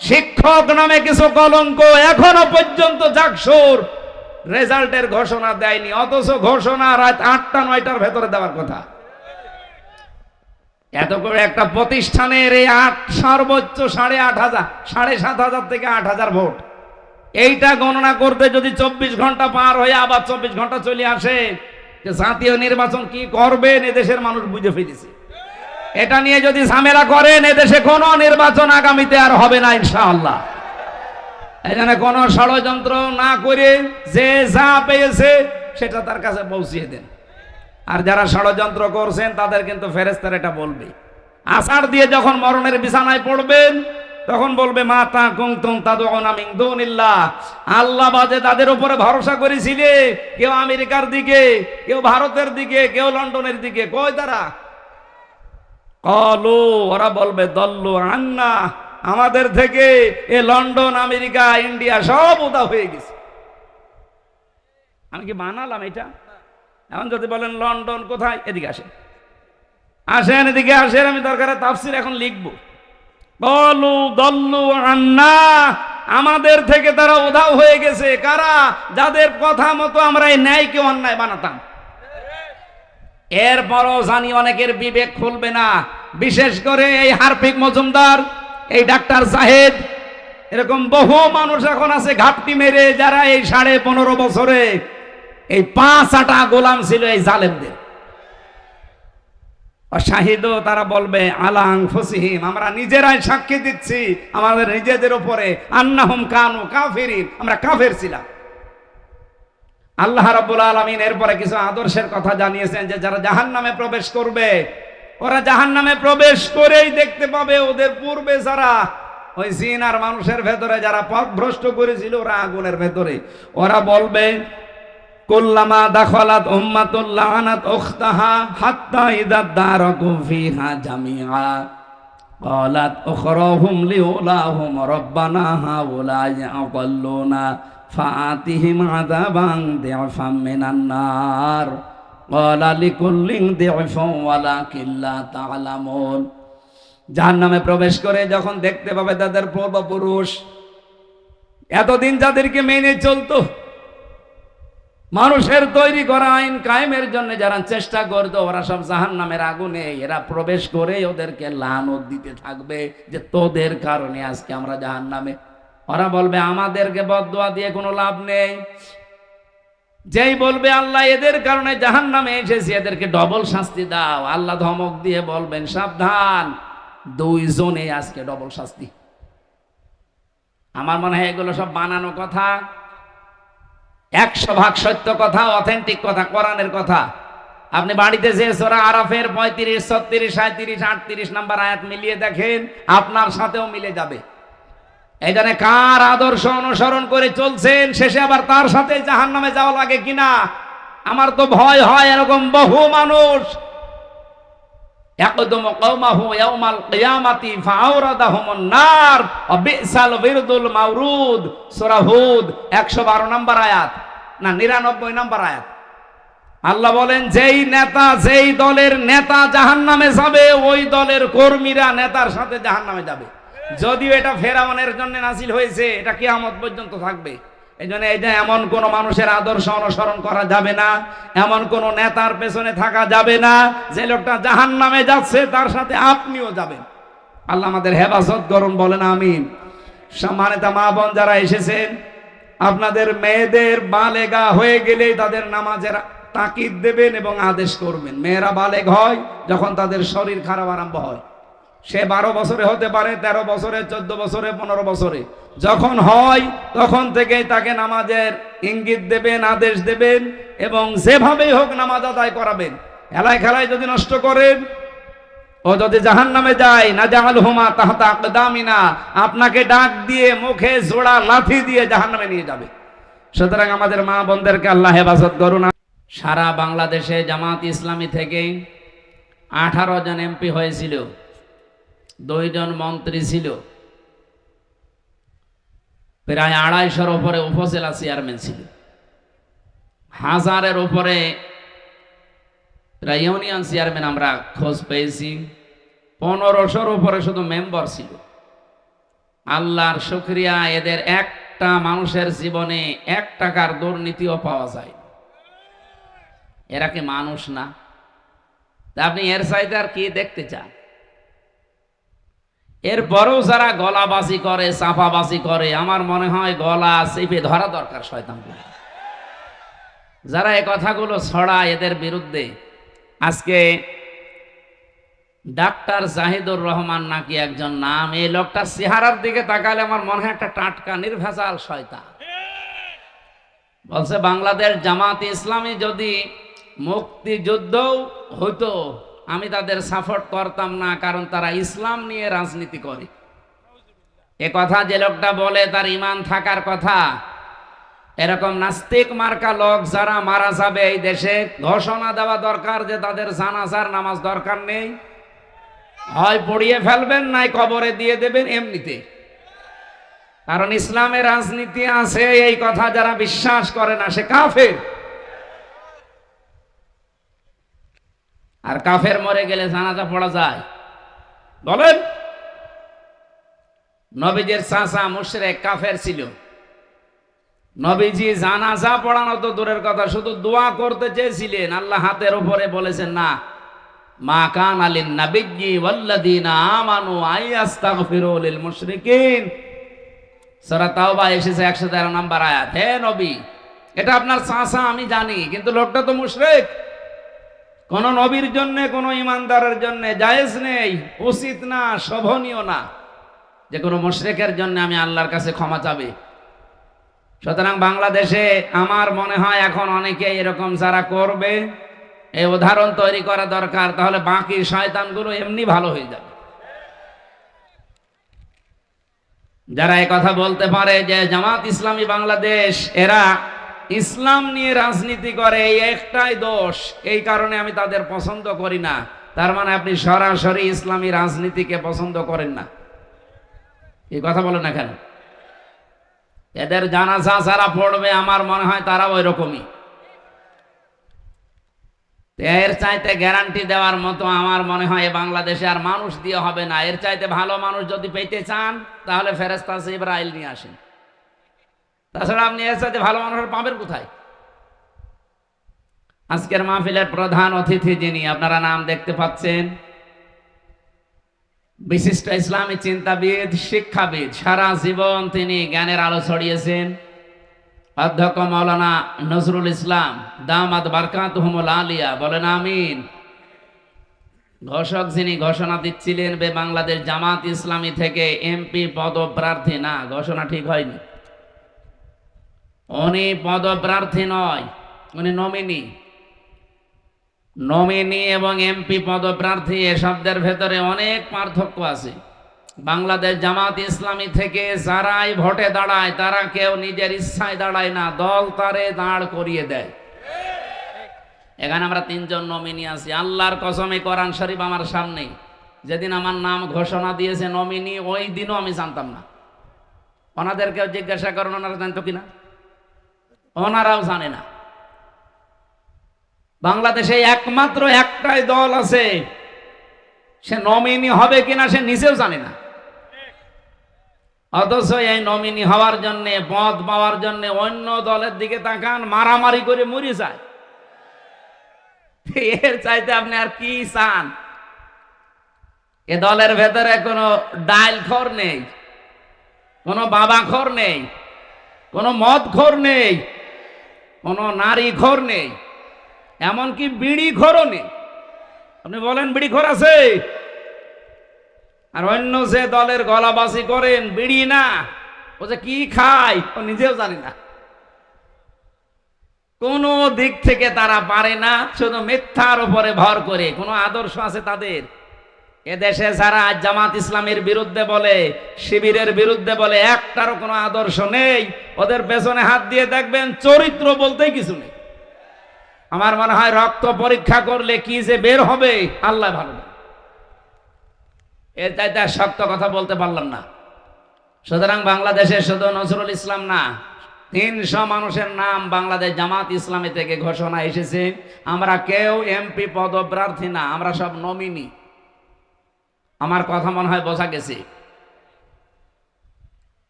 শিক্ষক নামে কিছু কলঙ্ক এখনো পর্যন্ত জাকসুর রেজাল্টের ঘোষণা দেয়নি, অথচ ঘোষণা রাত 8টা-9টার ভেতরে দেওয়ার কথা। এত করে একটা প্রতিষ্ঠানের এই সর্বোচ্চ 8,500, 7,500 থেকে 8,000 ভোট, এইটা গণনা করতে যদি 24 ঘন্টা পার হয়ে আবার 24 ঘন্টা চলে আসে, যে জাতীয় নির্বাচন কি করবেন এদেশের মানুষ বুঝে ফেলেছে। এটা নিয়ে যদি ঝামেলা করেন এদেশে কোনো নির্বাচন আগামীতে আর হবে না ইনশাআল্লাহ। এখানে কোনো ষড়যন্ত্র না করে যে যা পেয়েছে সেটা তার কাছে পৌঁছিয়ে দেন। আর যারা ষড়যন্ত্র করছেন তাদের কিন্তু ফেরেশতারা এটা বলবে। আষাঢ় দিয়ে যখন মরণের বিছানায় পড়বেন তখন বলবে, মাতা কুনতুম তাদউনা মিন দুনিল্লাহ, আল্লাহ বাদে তাদের উপরে ভরসা করেছিলে, কেউ আমেরিকার দিকে, কেউ ভারতের দিকে, কেউ লন্ডনের দিকে, কই তারা? ক্বালু, ওরা বলবে, দল্লু আন্না, আমাদের থেকে এ লন্ডন, আমেরিকা, ইন্ডিয়া সব উদা হয়ে গেছে। আমি কি বানালাম এটা? এখন যদি বলেন লন্ডন কোথায়, এদিকে আসেন, আসেন এদিকে আসেন, আমি দরকারে তাফসীর এখন লিখবো। ক্বালু দল্লু আন্না, আমাদের থেকে তারা উধাও হয়ে গেছে। কারা? যাদের কথা মতো আমরা এই ন্যায়কে অন্যায় বানাতাম। এরপরও জানি অনেকের বিবেক খুলবে না, বিশেষ করে এই হারফিক মজুমদার, এই ডাক্তার জাহেদ, এরকম বহু মানুষ এখন আছে ঘাপটি মেরে, যারা এই 15.5 বছরে এই 5 গোলাম ছিল এই জালেমদের। শাহিদও, তারা বলবে আলা আনফুসিহিম, আমরা নিজেরাই সাক্ষী দিচ্ছি আমাদের নিজেদের উপরে, আন্নাহুম কানু কাফিরিন, আমরা কাফের ছিলাম। আল্লাহ রাব্বুল আলামিন এরপরে কিছু আদর্শের কথা জানিয়েছেন, যে যারা জাহান্নামে প্রবেশ করবে, ওরা জাহান্নামে প্রবেশ করেই দেখতে পাবে ওদের পূর্বে যারা ওই জিন আর মানুষের ভেতরে যারা পথভ্রষ্ট করেছিল, ওরা আগুনের ভেতরে। ওরা বলবে, কুল্লামা দাখালাত উম্মাতুল লাআনাত উখতাহা হাত্তা ইযা দারাকু ফিহা জামিআ ক্বালাত উখরাহুম লিউলাহুম রাব্বানা হাউলাই আযাল্লুনা ফাআতিহিম আযাবান দি'ফাম মিনান নার ক্বালা লিকুল্লিন দি'ফুন ওয়ালাকিন লা তা'লামুন। জাহান্নামে প্রবেশ করে যখন দেখতে পাবে তাদের পূর্বপুরুষ, এতদিন যাদেরকে মেনে চলতো, মানুষের তৈরি করা আইন কায়েমের জন্য যারা চেষ্টা করতো, ওরা সব জাহান্নামের আগুনে এরা প্রবেশ করে ওদেরকে লানত দিতে থাকবে, যে তোদের কারণে আজকে আমরা জাহান্নামে। ওরা বলবে, আমাদেরকে বদদুয়া দিয়ে কোনো লাভ নেই। যেই বলবে আল্লাহ এদের কারণে জাহান্নামে এসেছি, এদেরকে ডবল শাস্তি দাও, আল্লাহ ধমক দিয়ে বলবেন, সাবধান, 2 জনে আজকে ডবল শাস্তি। আমার মনে হয় এগুলো সব বানানো কথা, 100% সত্য কথা, অথেন্টিক কথা, কোরআনের কথা। আপনি বাড়িতে যে সূরা আরাফের 35, 36, 37, 38 নাম্বার আয়াত মিলিয়ে দেখেন, আপনার সাথেও মিলে যাবে। এই জন্য কার আদর্শ অনুসরণ করে চলছেন, শেষে আবার তার সাথে জাহান্নামে যাওয়া লাগে কিনা আমার তো ভয় হয়। এরকম বহু মানুষ ইয়াকদুমু কওমাহু ইয়াউমাল কিয়ামাতি ফাআওরাদাহুমুন নার ওয়া বিসাল বিরদুল মাওরুদ, সূরা হুদ 112 নম্বর আয়াত, না 99 নম্বর আয়াত। আল্লাহ বলেন, যেই নেতা, যেই দলের নেতা জাহান্নামে যাবে, ওই দলের কর্মীরা নেতার সাথে জাহান্নামে যাবে। যদিও এটা ফেরাউনের জন্য নাযিল হয়েছে, এটা কিয়ামত পর্যন্ত থাকবে। এই জন্য এই যে এমন কোন মানুষের আদর্শ অনুসরণ করা যাবে না, এমন কোন নেতার পেছনে থাকা যাবে না, যে লোকটা জাহান্নামে যাচ্ছে তার সাথে আপনিও যাবেন। আল্লাহ আমাদের হেফাজত করুন, বলেন আমিন। সম্মানিত মা বোন যারা এসেছেন, আপনাদের মেয়েদের বালেগা হয়ে গেলেই তাদের নামাজের তাকিদ দেবেন এবং আদেশ করবেন। মেয়েরা বালেগ হয় যখন তাদের শরীর খারাপ আরম্ভ হয়, সে 12 বছরে হতে পারে, 13 বছরে, 14 বছরে, 15 বছরে। যখন হয় তখন থেকেই তাকে নামাজের ইঙ্গিত দেবেন, আদেশ দেবেন, এবং যেভাবেই হোক নামাজ আদায় করাবেন। খেলায় খেলায় যদি নষ্ট করেন, ও যদি জাহান্নামে যায়, না জাআলহুমা তাহতা আকদামিনা, আপনাকে ডাক দিয়ে মুখে জোড়া লাথি দিয়ে জাহান্নামে নিয়ে যাবে। সুতরাং আমাদের মা বোনদেরকে আল্লাহ হেফাজত করুন। সারা বাংলাদেশে জামাত ইসলামী থেকে 18 জন এমপি হয়েছিল, 2 জন মন্ত্রী ছিল, প্রায় 250-এর উপরে উপজেলা চেয়ারম্যান ছিল, 1000-এর উপরে প্রায় ইউনিয়ন চেয়ারম্যান আমরা খোঁজ পেয়েছি, 1500-এর উপরে শুধু মেম্বার ছিল। আল্লাহর শুকরিয়া, এদের একটা মানুষের জীবনে 1 টাকার দুর্নীতিও পাওয়া যায়। এরা কি মানুষ না? আপনি এর চাইতে আর কি দেখতে চান? এরপরেও যারা গলাবাজি করে, চাপাবাজি করে, আমার মনে হয় গলা চেপে ধরা দরকার শয়তানগুলো। যারা এই কথাগুলো ছড়ায় এদের বিরুদ্ধে। আজকে ডাক্তার জাহিদুর রহমান নাকি একজন নাম, এই লোকটা চেহারার দিকে তাকালে আমার মনে হয় একটা টাটকা নির্ভেজাল শয়তান। বলছে বাংলাদেশ জামাত ইসলামী যদি মুক্তিযুদ্ধ হতো আমি তাদের সাপোর্ট করতাম না, কারণ তারা ইসলাম নিয়ে রাজনীতি করে। এ কথা যে লোকটা বলে তার ঈমান থাকার কথা। এরকম নাস্তিক মার্কা লোক যারা মারা যাবে এই দেশে, ঘোষণা দেওয়া দরকার যে তাদের জানাজার নামাজ দরকার নেই, হয় পড়িয়ে ফেলবেন নাই কবরে দিয়ে দেবেন এমনিতে। কারণ ইসলামের রাজনীতি আছে, এই কথা যারা বিশ্বাস করে না সে কাফের। আর কাফের মরে গেলে জানাজা পড়া যায়? বলেন। নবীজির চাচা মুশরিক কাফের ছিল, নবীজি জানাজা পড়ানো তো দূরের কথা, শুধু দোয়া করতে চেয়েছিলেন, আল্লাহ হাতের উপরে বলেছেন না, মা কান আলিন নাবিয়্যি ওয়াল্লাযীনা আমানু আইয়াস্তাগফিরু লিল মুশরিকিন। সূরা তাওবা এসেছে 113 নম্বর আয়াত। হে নবী, এটা আপনার চাচা আমি জানি, কিন্তু লোকটা তো মুশরিক। কোন নবীর জন্য, কোন ইমানদারের জন্য জায়েজ নেই, উচিত না, শোভনীয় না যে কোনো মুশরিকের জন্য আমি আল্লাহর কাছে ক্ষমা চাবে। সুতরাং বাংলাদেশে আমার মনে হয় এখন অনেকে এরকম যারা করবে, এই উদাহরণ তৈরি করা দরকার, তাহলে বাকি শয়তানগুলো এমনি ভালো হয়ে যাবে। যারা এই কথা বলতে পারে যে জামাত ইসলামী বাংলাদেশ এরা ইসলাম নিয়ে রাজনীতি করে, এই একটাই দোষ, এই কারণে আমি তাদের পছন্দ করি না, তার মানে আপনি সরাসরি ইসলামী রাজনীতিকে পছন্দ করেন না। এই কথা বলেন না কেন? এদের জানাজা যারা পড়বে আমার মনে হয় তারাও ওই রকমই। এর চাইতে গ্যারান্টি দেওয়ার মতো আমার মনে হয় বাংলাদেশে আর মানুষ দিয়ে হবে না। এর চাইতে ভালো মানুষ যদি পেতে চান তাহলে ফেরেশতা জিবরাইল নিয়ে আসেন। তাছাড়া আপনি এর চাইতে ভালো মানুষ পাবেন কোথায়? আজকের মাহফিলের প্রধান অতিথি যিনি, আপনারা নাম দেখতে পাচ্ছেন, বিশিষ্ট ইসলামী চিন্তাবিদ, শিক্ষাবিদ, সারা জীবন তিনি জ্ঞানের আলো ছড়িয়েছেন, অধ্যক্ষ মাওলানা নজরুল ইসলাম দামাত বারকাতুহুমুল আলিয়া, বলেন আমিন। ঘোষক যিনি ঘোষণা দিচ্ছিলেন বাংলাদেশ জামাত ইসলামী থেকে এমপি পদপ্রার্থী না, ঘোষণা ঠিক হয়নি, উনি পদপ্রার্থী নয়, উনি নমিনি। নমিনি এবং এমপি পদপ্রার্থী এ শব্দের ভেতরে অনেক পার্থক্য আছে। বাংলাদেশ জামাত ইসলামী থেকে যারাই ভোটে দাঁড়ায় তারা কেউ নিজের ইচ্ছায় দাঁড়ায় না, দল তারে দাঁড় করিয়ে দেয়। এখানে আমরা 3 জন নমিনি আছি। আল্লাহর কসমে কোরআন শরীফ আমার সামনে, যেদিন আমার নাম ঘোষণা দিয়েছে নমিনি, ওই দিনও আমি জানতাম না। ওনাদেরকেও জিজ্ঞাসা করেন ওনারা জানতো কিনা, ওনারাও জানে না। বাংলাদেশে একমাত্র একটাই দল আছে, সে নমিনি হবে কিনা সে নিজেও জানে না, অথচ এই নমিনি হওয়ার জন্য, পদ পাওয়ার জন্য অন্য দলের দিকে তাকান, মারামারি করে মরে যায়। এর চাইতে আপনি আর কি চান? এ দলের ভেতরে কোনো ডাইলখোর নেই, কোনো বাবাখোর নেই, কোনো মদখোর নেই, কোনো নারীখোর নেই, এমনকি বিড়িখোরও নেই। আপনি বলেন বিড়িখোর আছে? আর অন্য যে দলের গলাবাজি করেন বিড়ি না, ও যে কি খায় ও নিজেও জানি না। কোন দিক থেকে তারা পারে না, শুধু মিথ্যার উপরে ভর করে। কোনো আদর্শ আছে তাদের? এদেশে যারা জামাত ইসলামের বিরুদ্ধে বলে, শিবিরের বিরুদ্ধে বলে, একটারও কোনো আদর্শ নেই। ওদের পেছনে হাত দিয়ে দেখবেন চরিত্র বলতেই কিছু নেই। আমার মনে হয় রক্ত পরীক্ষা করলে কি যে বের হবে আল্লাহ ভালো জানে। এর চাইতে আর শক্ত কথা বলতে পারলাম না। সুতরাং বাংলাদেশে শুধু নজরুল ইসলাম না, 300 মানুষের নাম বাংলাদেশ জামাত ইসলামী থেকে ঘোষণা এসেছে। আমরা কেউ এমপি পদপ্রার্থী না, আমরা সব নমিনি। আমার কথা মনে হয় বোঝা গেছে।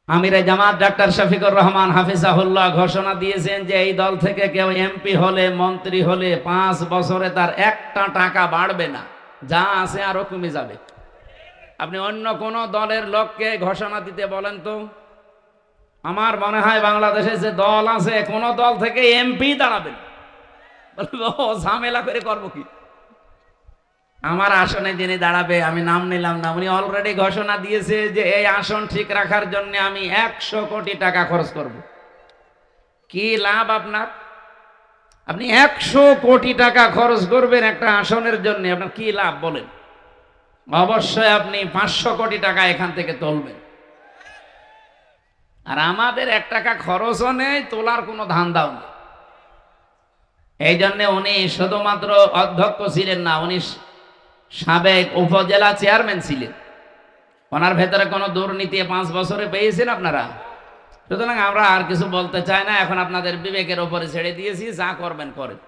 আমিরে জামাত ডাক্তার শফিকুর রহমান হাফিজাহুল্লাহ ঘোষণা দিয়েছেন যে এই দল থেকে কেউ এমপি হলে, মন্ত্রী হলে 5 বছরে তার একটা টাকা বাড়বে না, যা আছে আরো কমে যাবে। আপনি অন্য কোন দলের লোককে ঘোষণা দিতে বলেন তো। আমার মনে হয় বাংলাদেশে যে দল আছে কোন দল থেকে এমপি দাঁড়াবেন, ও ঝামেলা করে করবো কি। আমার আসনে যিনি দাঁড়াবে, আমি নাম নিলাম না, উনি অলরেডি ঘোষণা দিয়েছে যে এই আসন ঠিক রাখার জন্য আমি 100 কোটি টাকা খরচ করব। কি লাভ আপনার? আপনি 100 কোটি টাকা খরচ করবেন একটা আসনের জন্য, আপনার কি লাভ বলেন? অবশ্যই আপনি 500 কোটি টাকা এখান থেকে তুলবেন। আর আমাদের 1 টাকা খরচও নেই, তোলার কোনো ধান্দাও নেই। এই জন্য উনি শুধুমাত্র অধ্যক্ষ ছিলেন না, উনি সাবেক উপজেলা চেয়ারম্যান ছিলেন। ওনার ভেতরে কোনো দুর্নীতি 5 বছরে পেয়েছেন আপনারা। সুতরাং আমরা আর কিছু বলতে চাই না, এখন আপনাদের বিবেকের উপরে ছেড়ে দিয়েছি, যা করবেন করেন।